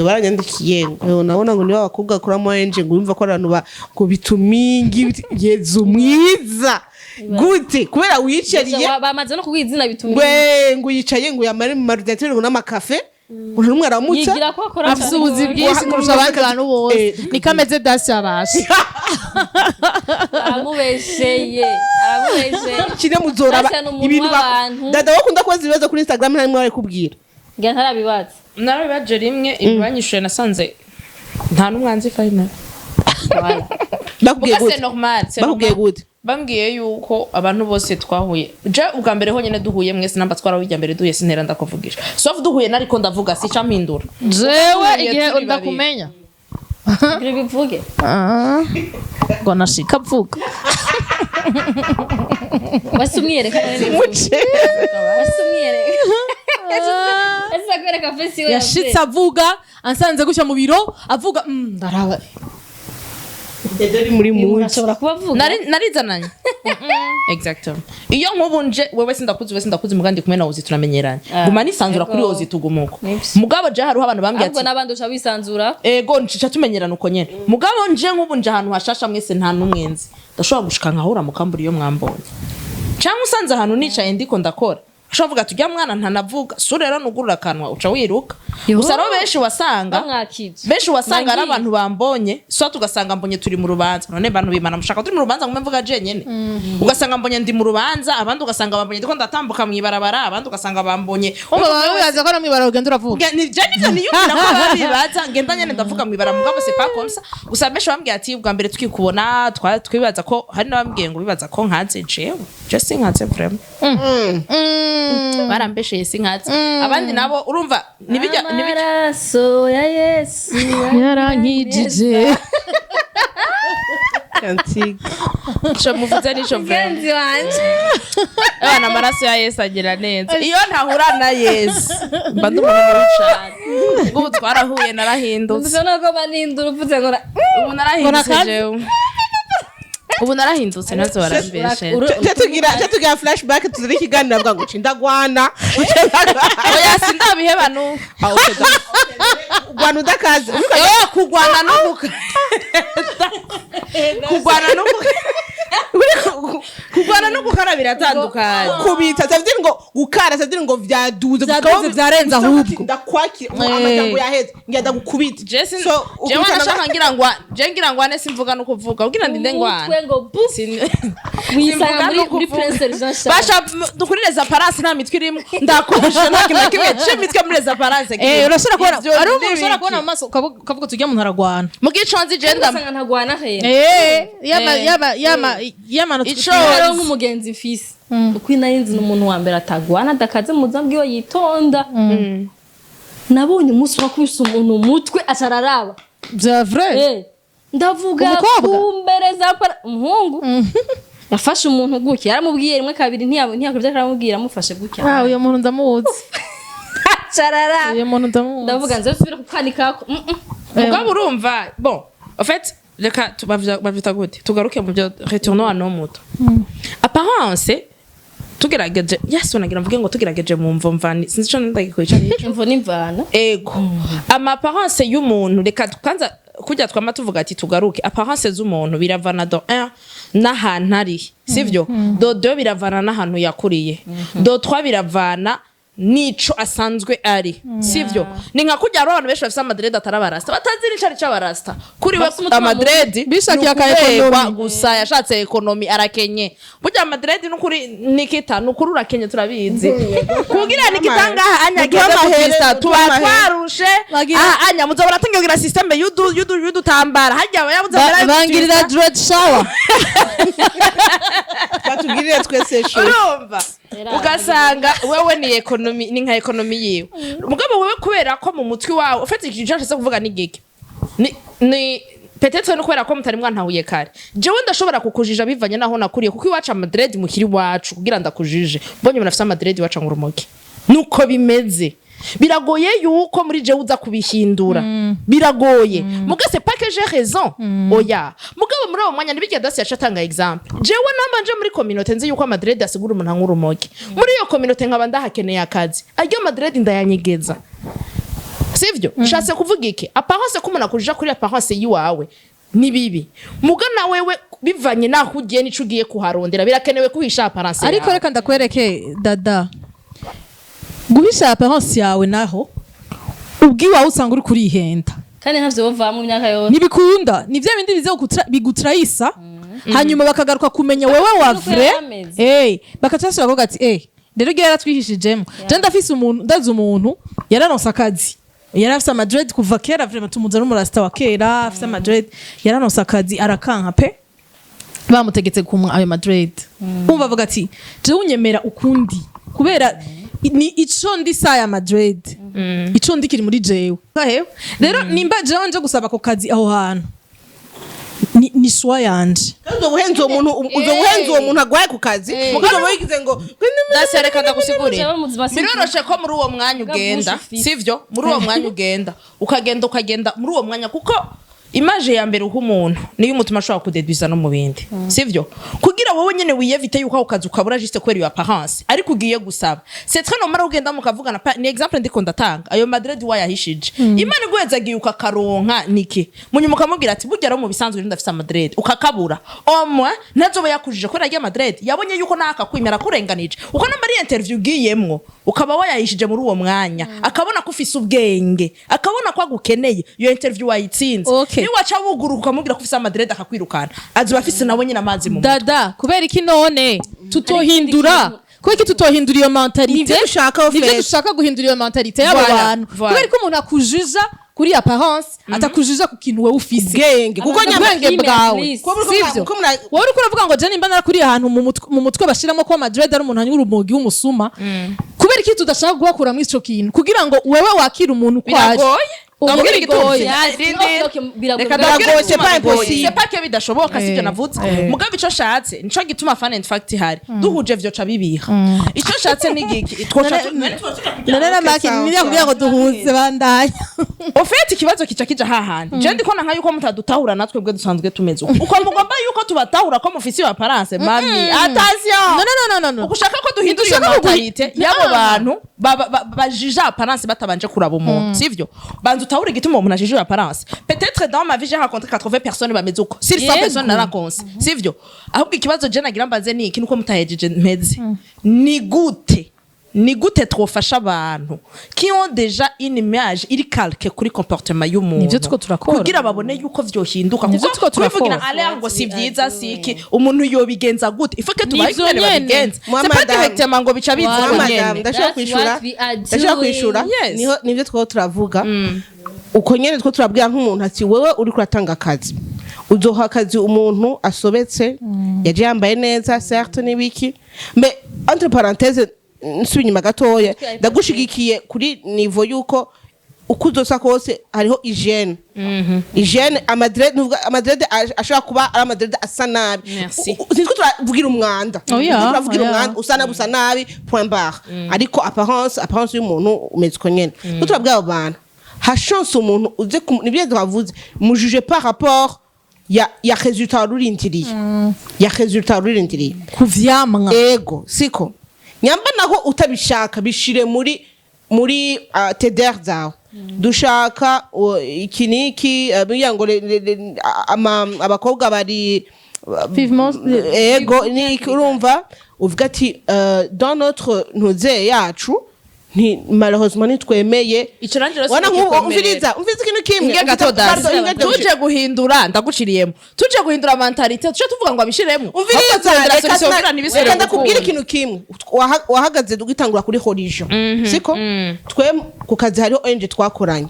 baranyandikiye ngo nabona ngo niba abakobwa akora mu enje ngo yumva ko abantu ko bitumingi yezu mwiza gute kubera wicariye bamaze no kubwizina bitumingi ngo yicaye ngo yamare mu marudeteri ngo n'amakafe umuntu umwe aramutsa afite ubuzi bwinshi kurusha abandi bantu bose niko ameze dasi abasha aramubesheye kine muzoraba ibintu dada wakunda kubaza ibibazo kuri Instagram nta nimwe kubwira ngira ntarabibaza narabibaje rimwe ibanyishuye nasanze nta numwanzi final bakubwiye gute bambwiye yuko abantu bose twahuye je ubwa mbere honyene duhuye mwese namba twarawijya mbere duhuye sintera ndakuvugisha sauf duhuye nariko ndavuga si campindura jewe igihe ndakumenya bivuge ngo nashika vuga wasumyereka yashitse avuga ansanze gutya mu biro avuga ndaraba Ederi muri muzi ashobora kubavuga narizananye exactly iyo nkubunje wewe sindakuzi mugandi kumwe na uzi turamenyeranye guma nisanzura kuri ozi tugumuko mugabo je haruho abantu bambwiye ati ahubwo nabandi uca bisanzura ego ncica tumenyerana uko nyene mugabo nje nkubunje ahantu hashasha mwese nta numwenzi ndashobora gushika nkahura mu kamburi iyo mwambonye cyangwa usanze ahantu nicaye ndiko ndakora ushavuga tujya mwana ntanavuga so rero nugurura kanwa uca wiruka gusa rero benshi wasanga ari abantu bambonye so tugasanga mbonye turi mu rubanza none bantu bimana mushaka turi mu rubanza ngo mvuga je nyene ugasanga mbonye ndi mu rubanza abandi ugasanga bambonye ndiko ndatambuka mwibarabara abandi ugasanga bambonye ubaza ko mwibarabara ugenda uravuga ni je nivyo niyumvira ko babibaza ngenda nyene ndavuga mwibarabara mugabo c'est pas comme ça gusa benshi bambwiye ati ubwa mbere twikubona twibaza ko hari nabambwiye ngo bibaza ko nkaze jewe just nkaze vraiment barambesheye sinkazi abandi nabo urumva amaraso ya Yesu yarankijije kantiga cyo muvuze nico genzi wanje abana amaraso ya Yesu agira neza iyo ntahura na Yesu mba ndumva muri cyane ubu twarahuye narahindutse ndabona ko banindura uvuze ngo ubu narahindutse jewe ubu narahindutse nazo barambeshe tugira flashback tuziri kiganira bwa ngo cindagwana oya sindabiheba nu gwana udakaze kugwana no kugwana no gukara biratandukanye kubita savye ngo gukara savye ngo vyaduze vyarenza ahubwo ndakwakira amagambo yaheze ngenda gukubita so je wanashaka ngira ngo ane simvuga no kuvuga ugira ndinde ngwana ngo wisanga muri prince Jean basha dukurireza parasi nta mitwe irimo ndakosha nakimwe kimwe c'imitwe muri za parasi urashobora kubona ari umuntu ushobora kubona mu maso ukavuga tujya mu ntaragwana mu giconzi je ndasanga ntagwana he yama rero nk'umugenzi mfise uko inarinzi n'umuntu wa mbere atagwana dakaze mu zambi we yitonda nabonye umunsi wakubise umuntu umutwe acararaba bya vrai ndavuga kumbereza umuhungu yafashe umuntu gutya yaramubwiye rimwe kabiri ntiyakubye aramubwira amufashe gutya uyo muntu ndamuzi carara uyo muntu ndamuzi ndavuga nze subira kukanika mugabo urumva bon en fait reka bavita gute tugaruke mu byo retournons à nos motos apparence tugerageje yes unagira mvuge ngo tugerageje mu mvo mvani sinzi ico ndagikoresha imvo n'imvana ego amaparence y'umuntu reka kwanza kujya twama tuvuga ati tugaruke apparence z'umuntu biravana do 1 n'ahantu ari sivyo do 2 biravana n'ahantu yakuriye do 3 biravana nico asanzwe ari sivyo ni nka kujya abantu benshi bafite amadrede atarabarasta batazi n'icari c'abarasta kuri we amadrede bishakiye aka ekonomi gusa yashatse ekonomi arakenye burya amadrede n'ukuri nikita n'ukuri urakenye turabizi kugira nikitanga anyageze kufista twarushe anya muzobora tungira system yudu tambara hajya yabuze bangirira dread shower batugirire twese sho urumva ugasanga wewe ni ekonomi ni nka ekonomi yiwe mugabo wewe kubera ko mu mutwi wawe ufite ikintu cyose kuvuga ni gike ni peut-être no kubera ko mutari mwantahuye kare jewe ndashobora kukujija bivanye naho nakuriye kuko iwacu amadrede mukiri wacu kugira ndakujije mbonye munafite amadrede wacu ngurumoke nuko bimeze biragoye yuko muri je uza kubihindura biragoye mugase pas que j'ai raison oya mugabo muri abo mwanya nibike dasi yacatanga example jewe namba nje muri communauté nzi yuko amadrede asigura umuntu nkurumoke muri iyo communauté nkaba ndahakeneye akazi aryo amadrede ndayanyegeza sivyo nshatse kuvuga iki apparence ko umuntu akujija kuri apparence yiwawe ni bibi mugana wewe bivanye naho ugiye nico ugiye kuharondera birakenewe kuhisha apparence ariko reka ndakwereke dada guhisha apparence yawe naho ubwiwawe usanga uri kurihenda kandi ntavyo bavamwe imyaka yose nibikunda nivyo bindi bize bigutrayisa hanyuma bakagaruka kumenya wewe wa vrai bakacashira ko gati rero gihe yaratwihishijemo je ndafise umuntu ndazi umuntu yararonse akazi yarafise amadred kuva kera vraiment tumuza n'umurasta wa kera afise amadred yararonse akazi arakanka pe bamutegetse kumwa ayo madred umva avuga ati je unyemera ukundi kubera ni ico ndi saya Madrid ico ndi kiri muri jewe rero nimba jewe nje gusaba ko kazi aho hantu ni shwa yanje kandi ubuhenze uwo muntu agwaye ku kazi mugabo wigize ngo ndasereka ndagusigurira biroroshe ko muri uwo mwanya ugenda sivyo muri uwo mwanya ugenda ukagenda muri uwo mwanya kuko image ya mbere umuntu niyo umutuma ashobora kudedwiza no mu bindi sivyo kugira wowe nyene wiyevite yuko ukazi ukabura juste kweri ya apparence ariko ugiye gusaba c'est très normal ugenda mukavugana ni exemple ndiko ndatanga ayo madred wayahishije imana igwezagiye ukakaronka niki munyuma ukamubwira ati burya ro mu bisanzwe ndafise amadred ukakabura omwe ntazoba yakujije ko nagiye madred yabonye yuko naka kwimera kurenganije uko namba ari interview giyemwo ukaba wayahishije muri uwo mwanya akabona ko ufise ubwenge akabona ko agukeneye iyo interview wayitsinze ni wacha buguruka ukamubwira ko ufise amadred akakwirukana azuba afise nawe nyina amazi mu dada kubera iki none tutohindura kubera iki tutohindura iyo mentalite nivyo dushaka guhindura iyo mentalite y'abo bantu kubera ko umuntu akujija kuri apparence atakujija ku kintu wewe ufise genge kuko nyabwenge bwawe sivyo wowe uriko uravuga ngo je nimba narakuri ahantu mu mutwe bashiramo ko Madrid ari umuntu anyura umugi w'umusuma kubera iki tudashaka guhakura muri ico kintu kugira ngo wewe wakira umuntu kwaje c'est pas que bidashoboka sivyo navuze mugabe ico shatse nico gituma Fun and Fact hari duhuje vyo ca bibiha ico shatse ni giki none maki niya kugira ngo duhuze bandanya ofete ikibazo kica kija hahandi je ndikona nka yuko mutadutahura natwe bwe dusanzwe tumeze uko mugomba yuko tubatahura ko mufisi wa parence mami attention no ukushaka ko duhindura iyo mentalite yabo bantu bajija parence batabanje kuraba umuntu sivyo bantu utahura igituma umuntu ajije apparence peut-être dans ma vie j'ai rencontré 80 personnes bameze uko si 100 personnes narakonse sivyo ahubwo ikibazo je nagira mbaze ni iki nuko mutahejeje mpeze ni gute twofasha abantu qui ont déjà une image iri calque kuri comportement y'umuntu nivyo tuko turakora kugira babone yuko vyohinduka kuko twivugira ale ngo si vyiza siki umuntu yobigenza gute ifoke tubayikore babigenza c'est pas directement ngo bica bivuga nyene ndashaka kwishura niho nivyo two turavuga uko nyene two turabwira nk'umuntu ati wewe uri kuratanga akazi uzoha akazi umuntu asobetse yaje yambaye neza certes n'ibiki mais entre parenthèses nsubinyuma gatoya ndagushigikiye kuri niveau yuko ukuzosa kose hariho hygiene hygiene amadred ashaka kuba ari amadred asa nabi sinzi ko turavugira umwanda turavugira umwanda usana busa nabi point barre ariko apparence y'umuntu umeze ko nyene ko turabwira abo bantu ha chance umuntu uze nibyo twavuze mu juger par rapport ya résultat rurindiriye kuvyamwa kuvyamwa ego siko nyamba naho utabishaka bishire muri TDR zawe dushaka ikiniki ngo abakobwa bari ego ni urumva uvuga ati dans notre ntuze yacu malheureusement nitwemeye ico ranjye wana umviriza ikintu kimwe tuje guhindura ndaguciriyemo tuje guhindura mentalite tuje tuvuga ngo abishiremo umviriza reka ndakubwira ikintu kimwe wahagaze dugitangura kuri religion siko twe ku kazi hariho ONG twakoranye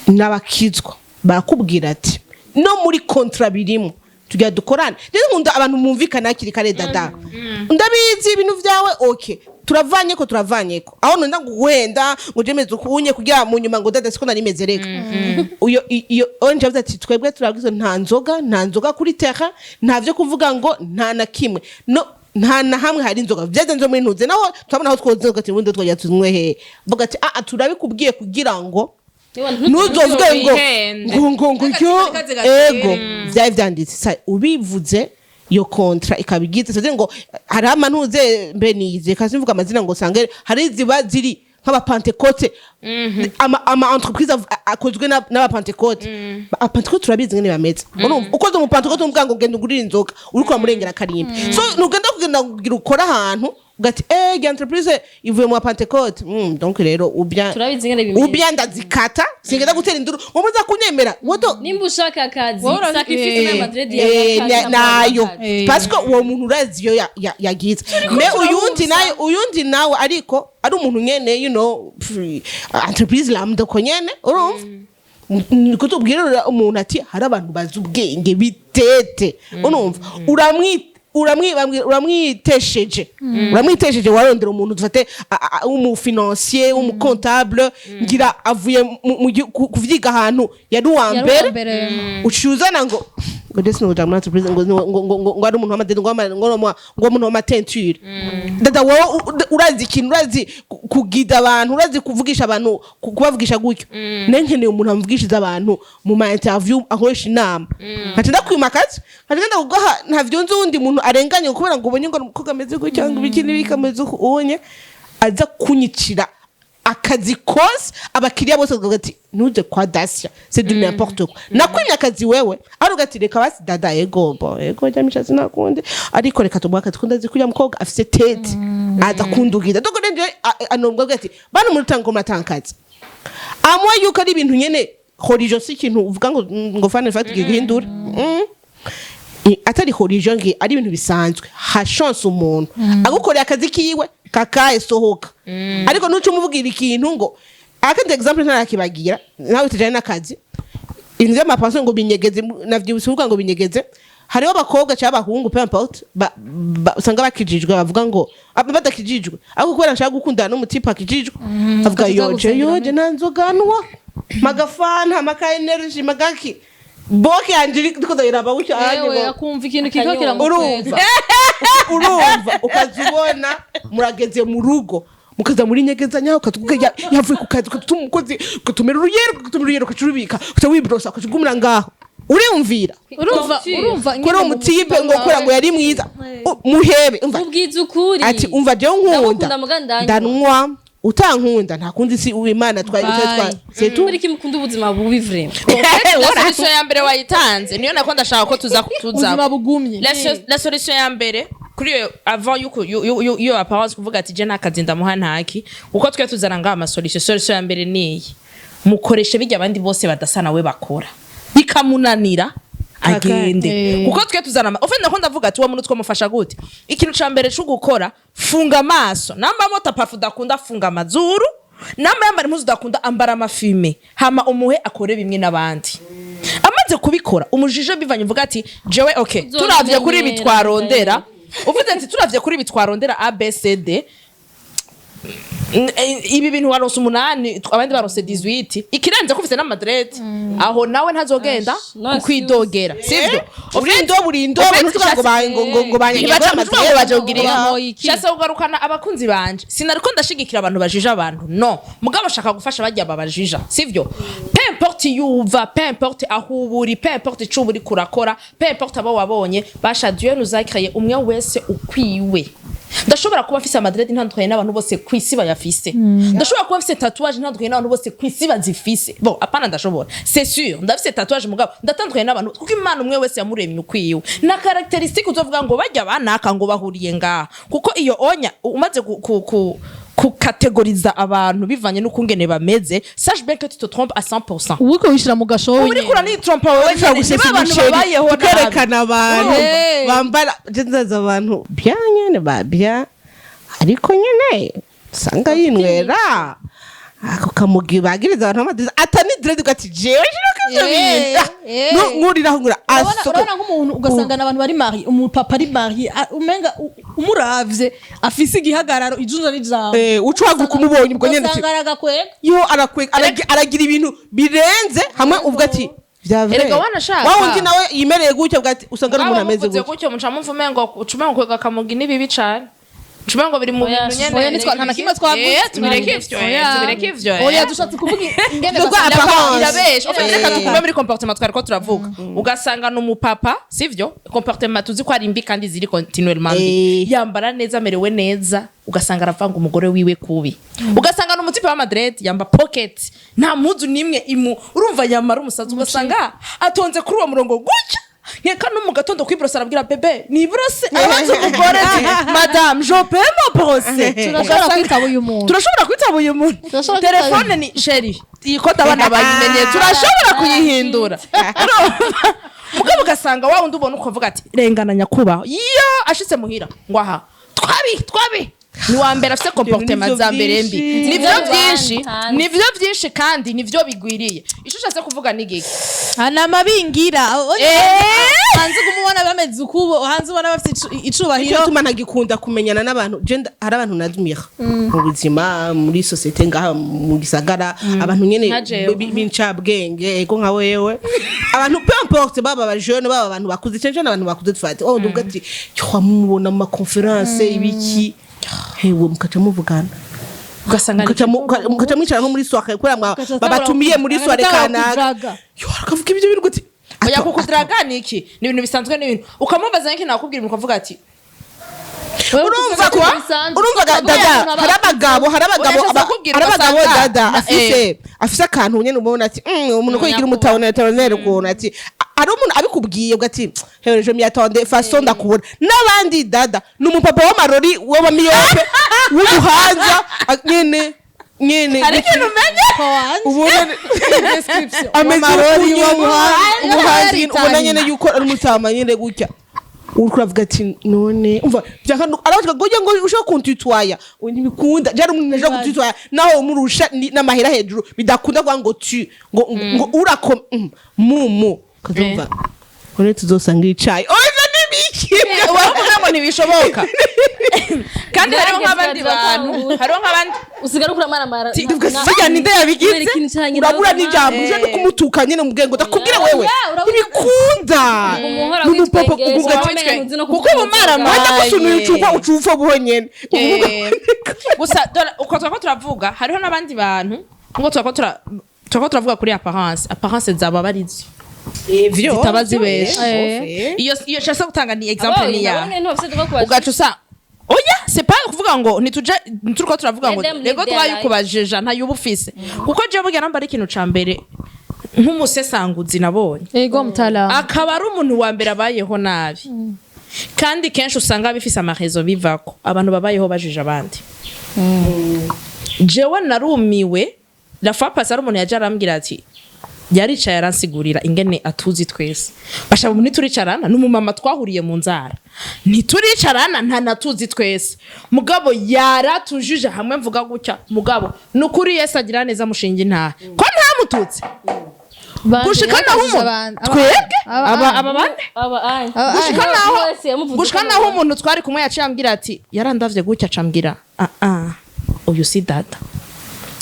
n'abakizwa barakubwira ati no muri kontra birimo tujya dukorana rero nkunda abantu mumvikana hakiri kare dada ndabizi ibintu vyawe okay turavanyeko aho nunda guhenda ngo jemeze ukunye kugira mu nyuma ngo dada siko narimeze reka iyo onje avuze ati twebwe turagize nta nzoga kuri terrain ntavyo kuvuga ngo nta na kimwe no nta na hamwe hari inzoga byaje nzo muri ntuze naho twabona aho twozoga ati bundi twajya tunywe he vuga ati turabikubwiye kugira ngo nuzovwe ngo ego byari vyanditse ubivuze yo kontra ikabigize soze ngo hari amanuze mbe nize kasi mvuga amazina ngo sange hari ziba ziri nk'aba Pentecote ama entreprise akozwe n'aba Pentecote Pentecote turabizi ngene bameze ukoze mu Pentecote umvuga ngo genda ugurira inzoga uriko murengera karimbi so nugenda kugenda kugira ukora ahantu ugati entreprise ivuye mu Pentecote donc rero ubya ndazikata singenda gutera induru umuza kunyemera wodo nimba ushaka akazi sacrifice na Madrid nayo parce que uwo muntu urazi yo yagize me uyundi nawe ariko ari umuntu nyene entreprise lamdo ko nyene urumva kutubwira umuntu ati hari abantu bazi ubwenge bitete urumva uramwitesheje warondera umuntu dufate umufinancier umucontable ngira avuye kuvyiga ahantu yari wa mbere ucuzana ngo desi no jamna entreprise ngo ari umuntu w'amadeni ngo umuntu w'amatenture dada wowe urazi ikintu urazi kugida abantu urazi kuvugisha abantu kubavugisha gutyo nenkeneye umuntu amvugishiza abantu mu ma interview ahoresha inama nkatenda kwimakaza nkatenda kugaha ntavyo nzi undi muntu arenganye kubera ngo ubonye ngo umukobwa ameze gutyo cyangwa ibikini bikameze ubonye aza kunyicira akazi kose abakiriya bose bagati nuje kwa Dacia c'est du n'importe quoi nakwimya akazi wewe ari ugati reka basi dada ego jamisha sinakunde ariko reka tubaka tukunda zikuya mukobwa afise tete aza kundugira dogo nende anombwa gati bana muri tango matankazi amwa yuko ari ibintu nyene religion si kintu uvuga ngo fane fatu gihindura atari religion ngi ari ibintu bisanzwe ha chance umuntu agukorera akazi kiwe kakaye sohoka ariko nuco umuvugira ikintu ngo akandi example ntarakibagira nawe tujanye nakazi inze amapanso ngo binyegeze navyibisuka ngo binyegeze hariho abakobwa cyangwa abahungu peu importe usanga bakijijwe bavuga ngo badakijijwe ariko kubera nshaka gukundana n'umutipe akijijwe avuga yoje nanzoganwa magafana maka energy magaki boke anjiri dukoza iraba ucyo yewe akumva ikintu kiko kiramuteza urumva ukazubona murageze mu rugo mukaza muri nyegeza nyaho katuvuga yavuye ku kazi katumukozi katumera uruyero kacurubika kutawibrosa kacugumura ngaho urumvira kuri umutipe ngo kora ngo yari mwiza muhebe umva ubwiza ukuri ati umva je nkunda ndanwa utankunda ntakundi si uwimana twari c'est tout muri kimukunda ubuzima bubi vraiment la solution ya mbere wayitanze niyo nako ndashaka ko tuza ubuzima bugumye la solution ya mbere kuri avant yuko yo apparence kuvuga ati je nakazi ndamuha ntaki uko twe tuzana ngaha ama solution ya mbere niyi mukoreshe bijya abandi bose badasana we bakora bikamunanira agende kuko twe tuzana ofenda ko ndavuga ati wa muntu twamufasha gute ikintu ca mbere cyo gukora funga amaso namba mota pafu dakunda funga amazuru namba yambara impuzu dakunda ambara amafime hama umuhe akore bimwe nabandi amaze kubikora umujije bivanye mvuga ati jewe okay turavye kuri bitwarondera uvuze ati turavye kuri bitwarondera ABCD ibi bintu waronse 8 abandi baronse 18 ikirenze ko ufite n'amadrede aho nawe ntazogenda kwidogera sivyo burindo ngo baje kugirira shase ugarukana abakunzi banje sinariko ndashigikira abantu bajije abantu no mugabo shaka gufasha bajya babajija sivyo peu importe yuva peu importe aho uburi peu importe ico uburi kurakora peu importe abo wabonye basha Dieu nous a créé umwe wese ukwiwe ndashobora kuba afise amadrede ntandukanye n'abantu bose kwisi bayafise ndashobora kuba afise tatouage ntandukanye n'abantu bose kwisi bazifise bon apana ndashobora c'est sûr ndafise tatouage mugabo ndatandukanye n'abantu kuko Imana umwe wese yamuremye ukwiwe na caractéristique uzovuga ngo bajya banaka ngo bahuriye ngaha kuko iyo onya umaze kukategoriza abantu bivanye n'ukungene bameze sache bien que tu te trompes à 100%. Uwiko wishira mu gashoye. Uri kura ni trompe wewe ushaka gushesa ibiceri ukerekana abantu bambara jenzaza abantu bien nyene ba bien ariko nyene sanga yinwera ako kamugi bagiriza abantu amadiza atani dread ugati jewe shiraka ibintu nkurira ngura urabona nk'umuntu ugasangana abantu bari mari umupapa ari mari umenga umuravye afise igihagararo ijunja n'ijambo ucwaga kumubonye ubwo nyene usangaraga kwega yo aragira ibintu birenze hamwe uvuga ati erega wanashaka wawundi nawe yimereye gutyo bwati usanga ari umuntu ameze gutyo muca mumvume ngo ucumengo kwega kamugi nibibi cane Chumango biri mu bintu nyene. Oya nitwa ntana kimwe twavuze. Tubireke ivyo. Oya dushatse kuvuga ingene irabesha. Ofite tukume muri comportement twariko turavuga. Ugasanga n'umupapa, sivyo? Comportement tuzi ko ari mbi kandi ziri continuellement mbi. Yambara neza amerewe neza, ugasanga aravanga umugore wiwe kubi. Ugasanga n'umutipe wa Madrid yamba pocket. Nta muzu nimwe urumva yamara umusazi ugasanga atonze kuri uwo murongo gutya. Nyeka no mu gatondo kwibrosa arabwira bebe ni brose abaza umugore madame je peux me brosser turashobora kwitaba uyu muntu telefone ni chérie ikota abana bayimenye turashobora kuyihindura mugabo ugasanga wa wundi ubona ukavuga ati rengana nyakuba iyo ashitse muhira ngo aha twabi ni wa mbere afite comportement za mbere mbi nivyo byinshi kandi nivyo bigwiriye ishusha se kuvuga nigiki ana mabingira hanze kumubona bameze ukubo hanze ubona bafite icubahiro cyo tuma ntagikunda kumenyana n'abantu hari abantu nadumira mu buzima muri societe ngaha mu gisagara abantu nyene bincabwenge ego nka wewe abantu peu importe baba ba jeune baba abantu bakuze cyane abantu bakuze tufate nduvuga ati twamubona mu conference ibiki hewe mukaca muvugana ugasanga mukaca mwicara nko muri soirée kuri babatumiye muri soirée kana yo akavuga ibyo bintu gute oya kukudraga niki ni ibintu bisanzwe n'ibintu ukamubaza nki nakubwira mukavuga ati urumva dada hari abagabo dada afise akantu nyene ubona ati umuntu ko yigira umutaboner ukuntu ati ari umuntu abikubwiye ugati hewe je m'attendais façon ndakubona n'abandi dada n'umupapa wa marori wa miyope w'ubuhanza nyene hari ikintu umenye ubona description amarori w'ubuhanzi ubona nyene yuko ari umutama nyene gutya urukuravuga ati none umva byakanu aravuga ngo ushaka kuntitwaya ntibikunda jari umuntu aje kuntitwaya naho umurusha n'amahera hejuru bidakunda kwa ngo ngo urako mumu kazumva ore tuzosanga icayi oza nibiki wavuga ngo ntibishoboka kandi hariho nk'abandi bantu usigara kuri amara siga ninde yabigize urabura n'ijambo uje no kumutuka nyene mu bwengo ndakubwira wewe ntibikunda n'umupapa kuko bumara ndakosunu ucufa buhonyene gusa uko twako turavuga hariho n'abandi bantu ngo twako turavuga kuri apparence zaba barizo ivyo zitabazi besha iyo shasa gutanga ni example ni ya ugacusa oya c'est pas kuvuga ngo nituruko turavuga ngo rego twayukubajeja nta yubufise kuko je burya namba ari ikintu ca mbere nk'umusesanguzi nabonye ego mutala akaba ari umuntu wa mbere abayeho nabi kandi kenshi usanga bifise amahezo bivako abantu babayeho bajije abandi jewe narumiwe la fois passée ari umuntu yaje arambwira ati yaricaye aransigurira ingene atuzi twese bashaba umuntu turicarana n'umumama twahuriye mu nzara ntituricarana nta natuzi twese mugabo yaratujuje hamwe mvuga gutya mugabo nukuri Yesu agira neza mushinga intaha ko nta mututse gushikana twebwe aba bande gushikana umuntu twari kumwe yaciye ambwira ati yarandavye gutya acambwira uyu si data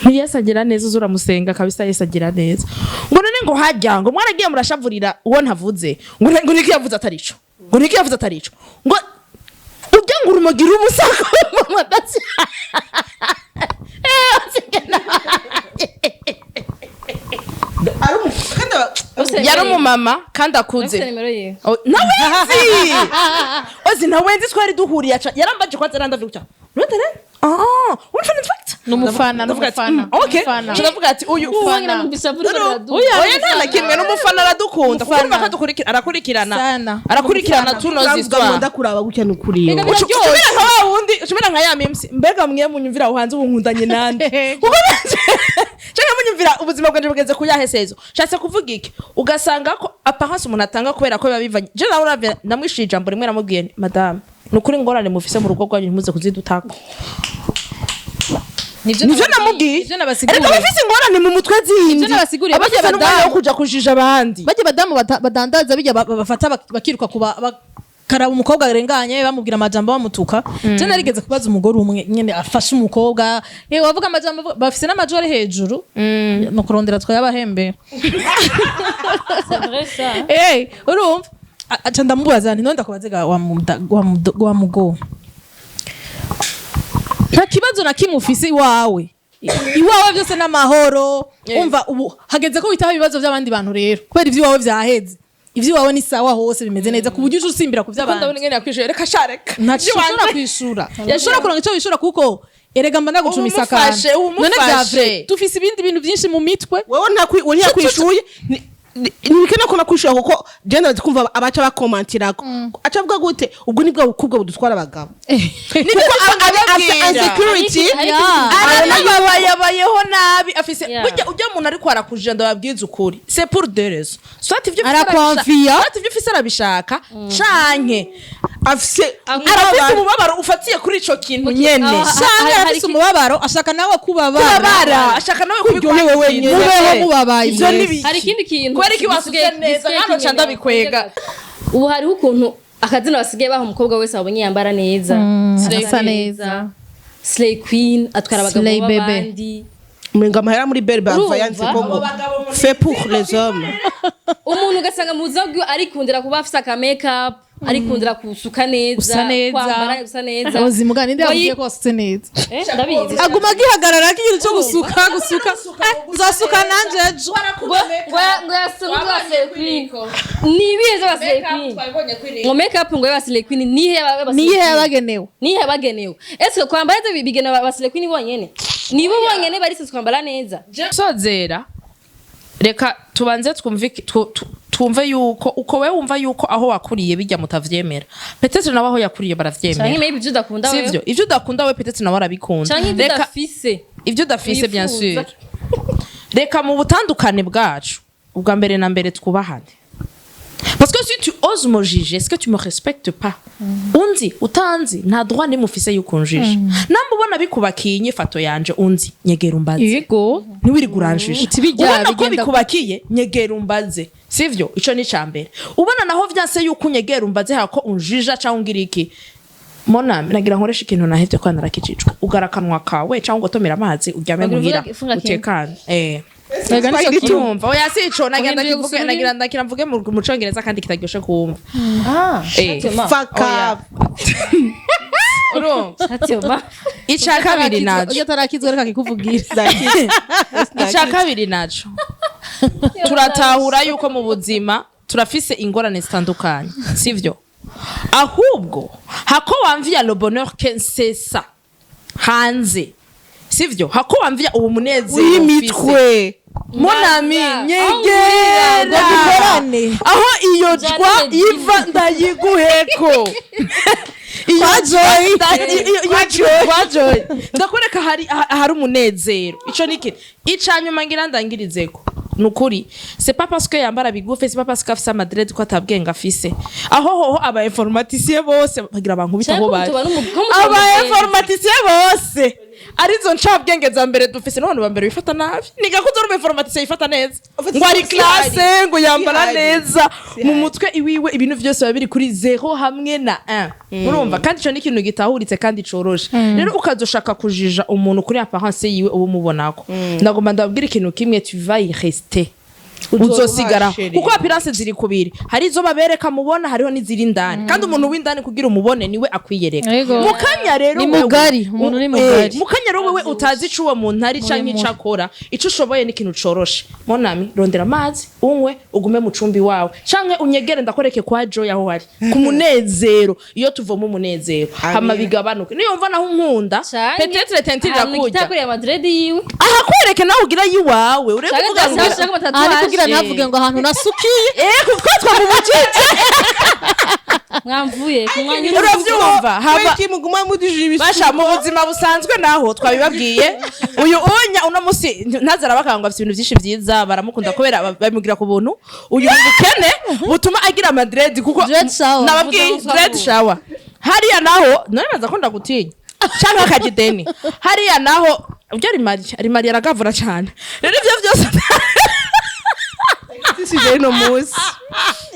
Yesu agira neza uzura musenga kabisa Yesu agira neza ngo none ngo hajya ngo mwaragiye murashavurira uwo ntavuze ngo niki yavuze atarico ngo niki yavuze atarico ngo ujya ngo urumogira umusaka madatsi yari umumama kandi akuze nawenzi ozi nawenzi twari duhuriye yarambaje kwa zeranda vuga notare what fun fact numufana okay ndavuga ati uyu ufana oya nta kimwe n'umufana aradukunda kuko arakurikirana tunozi twa ndakuraba gutya nukuriyo ucumira nka wundi ucumira nka ya mimsi mbega mwe munyumvira aho hanze ubunkundanye nande kuko cyangwa munyumvira ubuzima bwanje bugeze kuyahesezo shatse kuvuga iki ugasanga ko apparence umuntu atanga kubera ko biba bivanye je nawe uravye namwishije ijambo rimwe namubwiye madame nukuri ngorane mufise mu rugo rwanyu ntimuze kuzidutaka nivyo namubwiye reka bafise ingorane mu mutwe zindi abafise n'umwanya wo kuja kujija abandi bajye badamu badandaza bijya bafata bakiruka kuba karaba umukobwa arenganye bamubwira amajambo bamutuka je narigeze kubaza umugore umwe nyene afashe umukobwa wavuga amajambo bafise n'amajore hejuru no kurondera twayabahembera urumva aca ndamubaza nti nonda kubaze wa mugo nta kibazo na kimwe ufise iwawe byose n'amahoro umva ubu hageze ko witaho ibibazo by'abandi bantu rero kubera ivy'iwawe vyaheze ivy'iwawe ni sawa hose bimeze neza ku buryo uje usimbira ku vy'abandi ndabona ngene yakwishura reka shareka ntashobora kwishura yashobora kuronka ico wishura kuko erega mba ndagucumisa kandi none vyavre dufise ibindi bintu byinshi mu mitwe wewe nta kwishuye Nikena kona kwishura kuko jenda kumva abaca bakomantirako aca avuga gute ubwo nibwo bukubwa budutwara abagabo niko insecurity yabayeho nabi afise burya ujya umuntu ariko arakujija ndababwiza ukuri c'est pour deux raisons soit ivyo ufise arabishaka canke afise umubabaro ufatiye kuri ico kintu nyene canke afise umubabaro ashaka nawe kubabara ashaka nawe kuryohewe wenyene mubeho mubabaye hari ikindi kintu kwereka ibasuze neza hano canda bikwega ubu hariho ukuntu akazina basigaye baho umukobwa wese abonye yambara neza asa neza slay queen atwara abagabo b'abandi mwenga mahera muri berbe vyanse ngo fait pour les hommes umuntu ugasanga mu buzima arikundira kuba afise aka makeup arikundira kusuka neza kwambara gusa neza ubuzima ninde yavuye ko wasutse neza ndabizi aguma gihagarara kintu cyo gusuka uzasuka nanje ejo ngo yasungwa slay queen nibize ba slay queen ngo makeup ngo ba slay queen nihe yabagenewe ese kwambara ivyo bigena ba slay queen bonyene nibo bonyene bari se kwambara neza sozera reka tubanze twumve yuko uko wewe wumva yuko aho wakuriye bijya mutavyemera petete nawe aho yakuriye baravyemera canke maybe ivyo udakunda wewe sivyo ivyo udakunda wewe petete nawe arabikunda reka ivyo udafise bien sûr reka mu butandukane bwacu ubwa mbere na mbere twubahane parce que si tu oses me juger est-ce que tu me respectes pas unzi utanzi nta droit ni mufise yukunjije namba ubona bikubakiye inyifato yanje unzi nyegera umbaze yego niwiri guranjije ubona ko bikubakiye nyegera umbaze sivyo ico ni cambere ubona naho vyanse yuko unyegera umbaze hako unjija cyangwa ngira iki mona nagira nkoresha ikintu nahevye kwa narakijijwe ugarakanwa kawe cyangwa ugotomera amazi uryame muhira utekane Ega nico kitumva oya sico nagira ndakira mvuge mu Congereza kandi kitaryoshe kumva fuck up urumva ica kabiri naco iyo tarakizwe reka kikuvugira ica kabiri naco turatahura yuko mu buzima turafise ingorane zitandukanye sivyo ahubwo hako wamvia le bonheur que c'est ça hanze sivyo hako wamvia ubu munezero w'imitwe monami nyegera aho iyo jwa iva ndayiguheko Wajoy ndakoreka hari umunezero ico niki icanyuma ngira ndangirizeko nukuri c'est pas parce que yambara bigufe c'est pas parce que afisa madrid ko atabwenga afise aho hoho aba informaticien bose bagira abantu bitaho bari aba informaticien bose arizo ncabwenge za mbere dufise n'abantu ba mbere bifata nabi nigakuze uri informatise yifata neza ngo ari classe ngo yambara neza mu mutwe iwiwe ibintu vyose biba biri kuri 0 hamwe na 1 urumva kandi ico ni ikintu gitahuritse kandi coroshe rero ukazoshaka kujija umuntu kuri apparence yiwe ubu mubonako ndagomba ndabwira ikintu kimwe tu vas y rester uzosigara kuko appearance ziri kubiri hari izo babereka mubona hariho n'iziri indani kandi umuntu w'indani kugira umubone niwe akwiyereka mukanya rero ni mugari umuntu ni mugari mukanya rero wewe utazi ico uwo muntu ari canke ico akora ico ushoboye ni ikintu coroshe monami rondera amazi unywe ugume mu cumbi wawe canke unyegere ndakwereke kwa Joy aho hari ku munezero iyo tuvoma umunezero hama bigabanuke niyo mva naho nkunda peut-être tentira kujya kitakuriye Madrid yiwe aha kwereke naho ugira yiwawe ureke kuvuga kugira navuge ngo ahantu nasukiye kutwa mu bucice mwamvuye kumwanya uravyumva haba kimuguma mudije ibisuko basha mu buzima busanzwe naho twabibabwiye uyu onya uno musi ntazara bakanga afite ibintu byinshi byiza baramukunda kubera bamugira ku buntu uyu mukene butuma agira Madrid kuko nababwiye dread shower hariya naho none baza ko ndagutinya cyangwa akagideni hariya naho ubyo ari Maria aragavura cyane rero ivyo byose sije no musi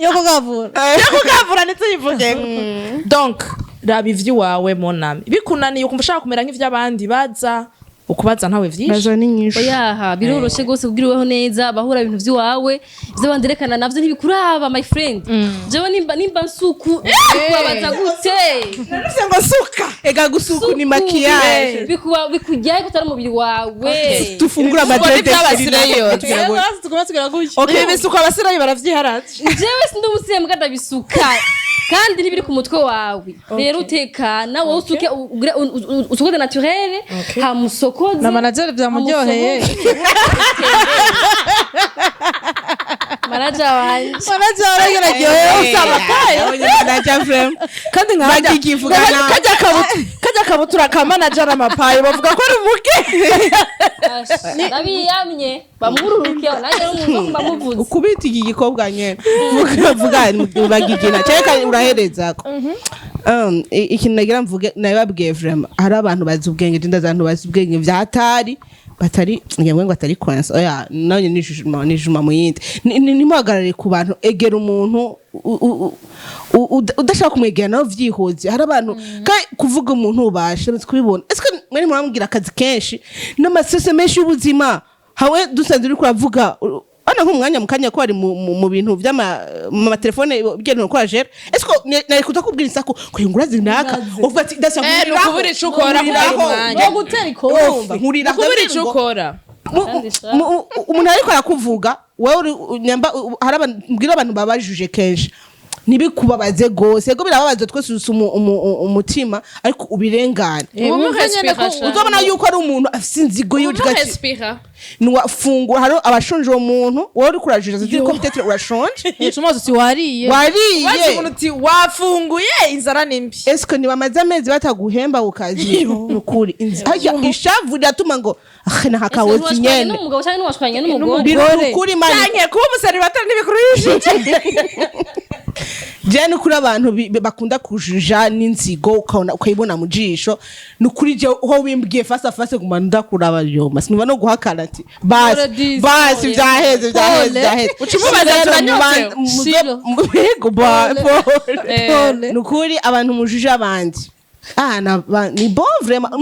yo kugavura ndetse yivuge donc raba ivy'iwawe monami bikunaniye ukumva ushaka kumera nk'ivy'abandi baza ukubaza ntawe vyinshi baza n'inyishu oyaha biroroshe gose kugiriweho neza bahura ibintu vy'iwawe vy'abanderekana navyo ntibikuraba my friend jewe nimba nsuku kubabaza gute nse ngo suka ega gusuku ni maquillage bikujyaye kutari umubiri wawe tufungura Madrid by'abasireyo tugira gutya okay bisuka abasireyo baravyiharaje jewe sindi umusire kandi bisuka kandi ntibiri ku mutwe wawe rero utekana wowe usuke usuke naturel ha musokoze na manager byamuryoheye manager wanje arageragewe usaba kayo manager frame kandi nkajya kajya kabutura ka manager amapaye bavuga ko ari umuke nabiyamye bamururuke nanjye n'umuntu bamuvuze ukubita iki gikobwa nyene vuga bagigina cyeka urahereza ko ikintu nagira mvuge nababwiye vraiment hari abantu bazi ubwenge ndazantu bazi ubwenge vyatari batari ngemwe ngo atari kwansa oya nanye nijuma mu yindi nimuhagarare ku bantu egera umuntu udashaka kumwegera nawe vyihoze hari abantu kuvuga umuntu ubashe kubibona eske mwene muramubwira akazi kenshi n'amasese menshi y'ubuzima hawe dusanze uri kuravuga ana nk'umwanya mukanya ko ari mu bintu by'ama telefone bigeno ko ajera esko nari kutakubwira isako ko ingura zinaka uvuga ati ndashaka kubura icukora no gutera ikomba nkurira kubura icukora umuntu ariko arakuvuga wewe nyamba hari abantu babajuje kenshi nibikubabaze gose ego birababaze twese umutima ariko ubirengane uzobona yuko ari umuntu afite inzigo y'ugati niwafungura hari abashonje uwo muntu wowe uri kurajira ziko peut-être urashonje utumaze uti wariye uti wafunguye inzara nimbi eske ni bamaze amezi bataguhemba ukazi nukuri hajya ishavu ryatuma ngo akhena hakawozi nyene n'umugabo cyangwa n'uwashwanye n'umugore kuri mani cyane kuba umuseribateri n'ibikuru yishije jene kuri abantu bakunda kujuja n'inzigo ukayibona mu jisho nukuri je ho wimbwiye face à face kumana ndakuraba yoma sinumva no guhakana ati basi vyaheze ucimubaza turanyotse yego nukuri abantu mujuja abandi ni bon vraiment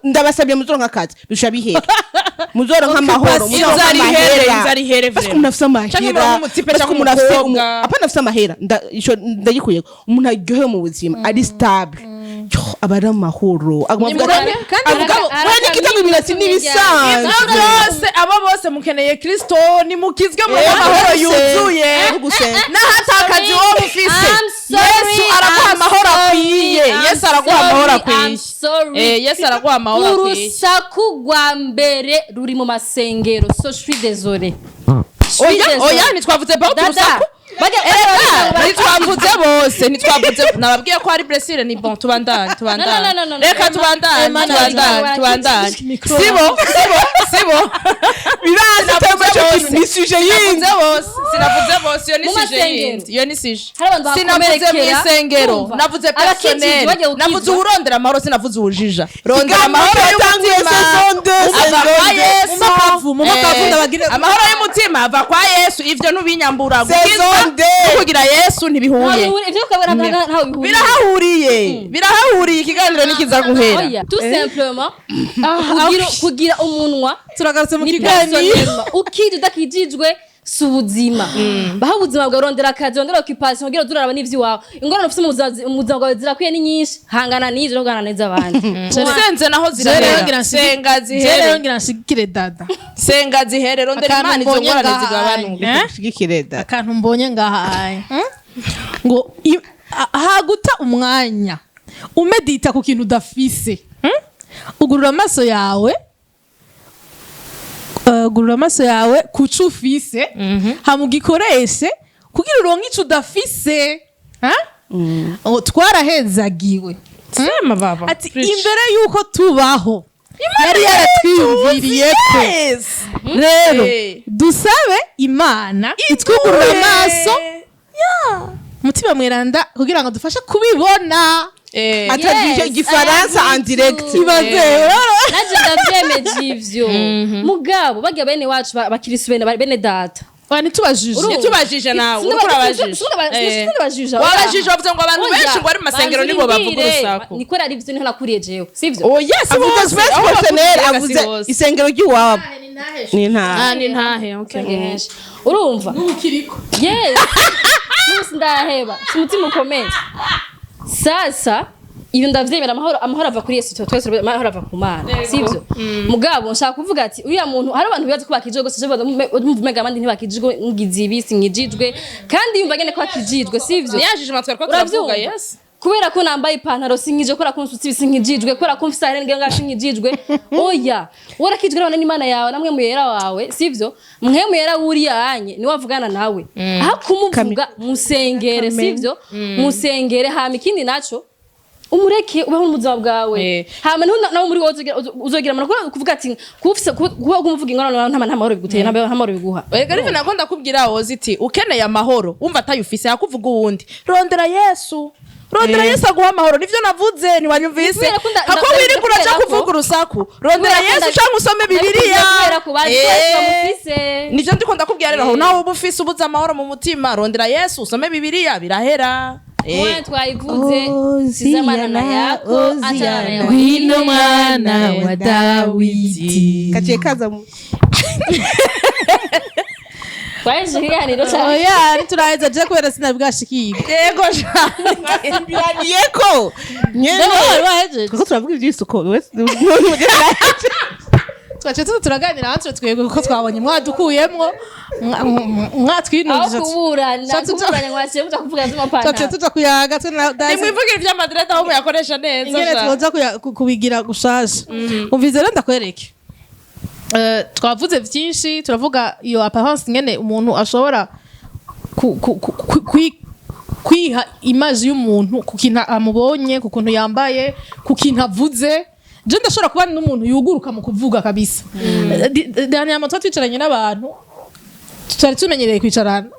ndabasabye muzoronka akazi bisha bihera muzoronka amahoro inzari here parce que munafisa amahera parce que munafisa apana afisa amahera ndagikuye umuntu aryohe mu buzima ari stable abari amahoro avuga kitanga iminsi n'ibisanzwe abo bose mukeneye Kristo ni mukizwe mu mahoro yuzuye n'ahatakazi wo mufise Yesu araguha amahoro akwiye Yesu araguha amahoro akwiye Yesu araguha amahoro akwiye urusaku rwa mbere ruri mu masengero so je suis désolé oya ni twavuze ba urusaku ntitwavuze bose ntitwavuze nababwiye ko ari Bresile ni bon tubandanye reka tubandanye sibo biraza ni suje yindi sinavuze bose iyo ni suje sinavuze mu isengero navuze personnel navuze urondera amahoro sinavuze ubujija rondera amahoro y'umutima amahoro y'umutima ava kwa Yesu ivyo nubinyambura kugira Yesu ntibihuye birahahuriye ikiganiro nikiza guhera tout simplement kugira umunwa turagarutse mu kiganiro ukiri udakijijwe subuzima baho ubuzima bwa rondera akazi rondera occupation kugira duraraba n'ivyo wawe ingorane ufite mu buzima bwawe zirakwiye ni nyinshi hangana n'ivyo no gana neza abandi senze naho zirahera senga zihere ngira nshigikire dada senga zihere rondera imana izo ngorane zigabanuka shigikire dada akantu mbonye ngaha ngo haguta umwanya umedita ku kintu udafise ugurura amaso yawe kuco ufise hamugikoreshe kugira uronke ico udafise twarahezagiwe sema baba ati imbere yuko tubaho yari yaratwiyumviriye ko rero dusabe imana itwugurura amaso mutima mweranda kugira ngo dufashe kubibona atadije igifaransa en direct naje ndavyemeje ivyo mugabo bagiye bene wacu bakirisu bene data ntitubajije nawe uriko urabajije wabajije wavuze ngo abantu benshi ngo ari mu masengero nibo bavuga urusaku niko rari ivyo niho nakuriye jewe sivyo avuga space personnel avuze isengero ry'iwabo ni ntahe okay urumva yes ndaheba umutima ukomeye sasa iyo ndavyemera amahoro ava kuri Yesu twese amahoro ava ku Mana sivyo mugabo nshaka kuvuga ati uriya muntu hari abantu bibaza ko bakijijwe gose mumega abandi ntibakijijwe ngizi ibisi ngijijwe kandi yumva gene ko bakijijwe sivyo yajije matwara ko turavuga yes kubera ko nambaye ipantaro sinkije kubera ko nsutse ibisi ngijijwe kubera ko mfise arenge ngashi ngijijwe oya warakijwe none n'Imana yawe namwe muyera wawe sivyo mwe muyera uriya anye ni wavugana nawe aha kumuvuga musengere sivyo musengere hama ikindi naco umureke ubaho n'umuzaba bwawe hama nawe muri wowe uzogira amana kuvuga ati kufise kuba kumuvuga ingorane nta mahoro biguteye nta mahoro biguha ega rive nakunda kubwira wowe iti ukeneye amahoro umva atayufise yakuvuga uwundi rondera Yesu aguha amahoro nivyo navuze ntiwanyumvise hako wiriko uraca kuvuga urusaku rondera Yesu canke usome Bibiliya nivyo ndiko ndakubwira rero nawe uba ufise ubuze amahoro mu mutima rondera Yesu usome Bibiliya birahera twayivuze sizamana yako atana wino mwana wa Dawidi kaciye kaza mu Waje turaheza je kubera sinabwashikira yego biranyeko nyene kuko turavuga ivy'isuko twace turaganira hanze twebwe kuko twabonye mwadukuyemwo mwatwinujije kuburana ngwasiye muta kuvuga z'amapana twace tuja kuyaga nimwivugira ivy'amadreta aho muyakoresha neza ingene twoza kubigira gushasha umvize rero ndakwereke twavuze vyinshi turavuga iyo apparence ngene umuntu ashobora kwiha image y'umuntu kukintu amubonye kukuntu yambaye kukintu avuze je ndashobora kuba n'umuntu yuguruka mu kuvuga kabisa dani amato twicaranye n'abantu tutari tumenyereye kwicarana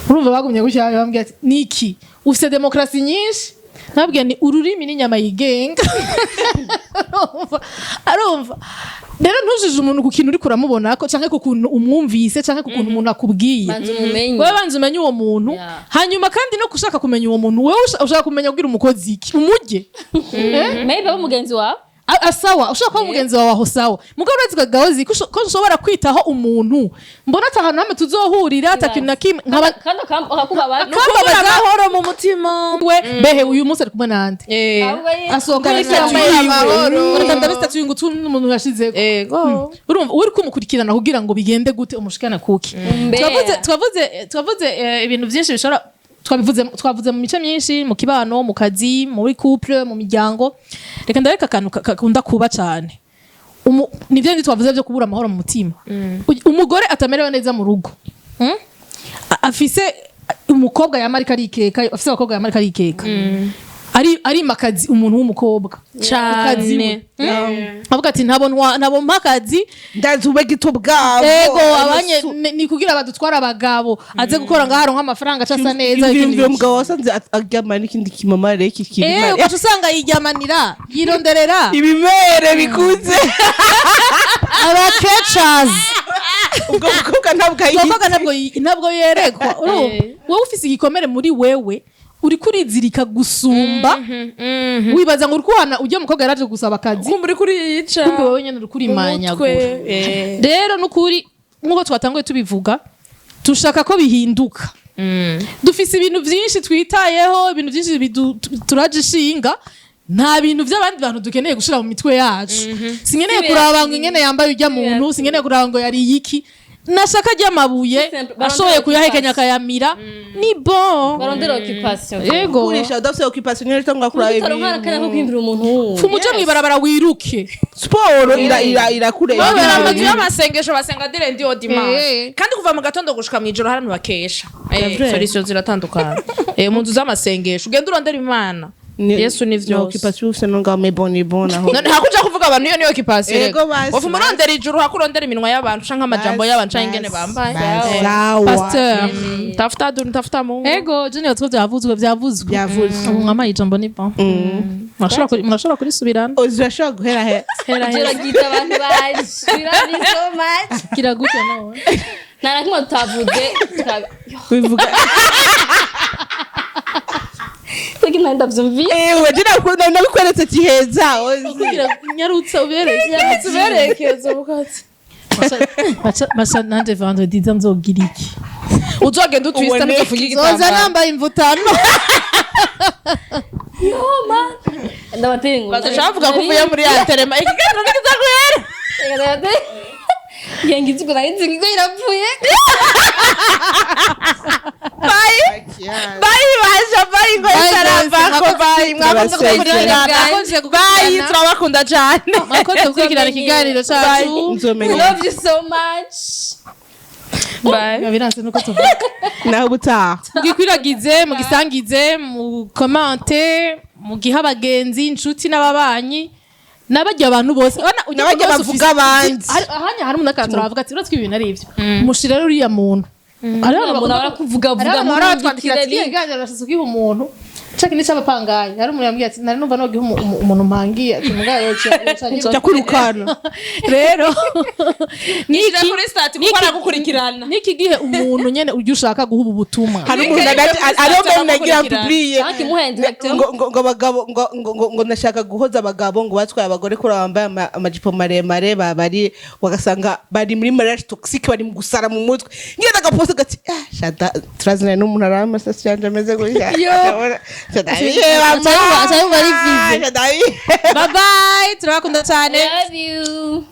urumva bagumye gutya bambwiye ati niki ufite demokrasi nyinshi nabwiye ni ururimi n'inyama yigenga arumva rero ntujije umuntu ku kintu uri kuramubona ko canke ku kuntu umwumvise canke ku kuntu umuntu akubwiye wewe banze umenye uwo muntu hanyuma kandi no kushaka kumenya uwo muntu wewe ushaka kumenya kugira umukozi iki umujye maybe abo mugenzi wawe asawa ushaka kuba mugenzi wawe aho sawa mugabo urazi gahozi ko ushobora kwitaho umuntu mbona atahantu hamwe tuzohurira atakintu na kimwe kandi akakubabaza amahoro mu mutima we behe uyu munsi ari kumwe nande asongana n'amahoro ndabista tuyungu n'umuntu yashizeko urumva uri kumukurikirana kugira ngo bigende gute umushikana kuki twavuze ibintu byinshi bishobora twavuze mu mice myinshi mu kibano mu kazi muri couple mu miryango reka ndareka akantu kakunda kuba cyane nivyo twavuze byo kubura amahoro mu mutima umugore atamerewe neza mu rugo afise umukobwa yamarika arikeka afise abakobwa yamarika arikeka ari makazi umuntu w'umukobwa cyane avuga ati ntabwo mpakazi ndazi ube gito bwabo ego abanye ni kugira badutwara abagabo aze gukora ngaho aronka amafaranga acasa neza ibyo mugabo wasanze aryamana n'ikindi kimama reki kimama ugaca usanga yiryamanira yironderera ibimere bikunze abakecazi ubwo mukobwa ntabwo yerekwa wowe ufise igikomere muri wewe uri kurizirika gusumba wibaza ngo urikuhana ujya mukobwa yaraje gusaba akazi kumbe uri kuriyica kumbe wowe nyene uri kurimanyagura rero nukuri nkuko twatanguye tubivuga tushaka ko bihinduka dufise ibintu vyinshi twitayeho ibintu vyinshi turaje ishinga nta bintu by'abandi bantu dukeneye gushira mu mitwe yacu sinkeneye kuraba ngo ingene yambaye ujya muntu sinkeneye kuraba ngo yari iki nashaka ry'amabuye ashoboye kuyahekenya akayamira ni bon barondera occupation yego kurisha udafite occupation nyine cyangwa kuraba ko kwimbira umuntu fumuje mwibarabara wiruke sport irakureba amazu y'amasengesho basenga dire ndi dimanche kandi kuva mu gatondo gushika mu ijoro harano bakesha solution ziratandukana mu nzu z'amasengesho ugenda urondera imana Yesu ni vyose occupation ufite nonga me bon aho none hakuja kuvuga abantu iyo ni occupation Yego basi. ufu murondera ijuru hakurondera iminwa y'abantu canka amajambo y'abantu canka ingene bambaye pasteur tafuta Mungu ego je niyo byavuzwe ubu nkama ijambo ni bon murashobora kurisubirana uzashobora guhera Jero gita abantu bashira ni so much kiragutse nawe narakimo tutavuze bivuga kuko nanda byumvi ewe jina nabikweretse kiheza nyarutse uberekeza bukatsi Masha nanje vendredi nzogira iki uzogenda utwista n'ugafunga igitambaro zoza nambaye imvutano yo man ndabatengu bazavuga ko uvuye muri ya terema ikiganiro nikizaguhera yengizi kuna inzi ngo irapfuye bayi baje ngo itarabako bayi mwakoze bayi turabakunda cyane mwakoze gukurikirana ikiganiro cyacu love you so much bye biranze nuko tuvuga naho butaha mugikwiragize mugisangize mu komante mugiha abagenzi inshuti n'ababanyi nabajya abantu bose nabajya bavuga abandi ahanya hari umuntu akaturavuga ati uratwe ibintu ari ibyo mushira rero uriya muntu ari abantu barakuvuga vuga mu twandikira ikiganiro nashaka kugiha umuntu caki ni cy'abapangayi hari umuntu yambwiye ati nari numva no giha umuntu mpangiye ati mugayo cyo kurukana rero niki kuri stati kuko aragukurikirana niki gihe umuntu nyene ujye ushaka guha ubutumwa hari umuntu ari nagira publiye ngo abagabo ngo nashaka guhoza abagabo ngo batwaye abagore kuri bambaye amajipo maremare babari wagasanga bari muri mariage toxique bari mu gusara mu mutwe ngenda gaposta gati shada turazina n'umuntu ari amasasi yanje ameze gutya bye bye turabakunda cyane love you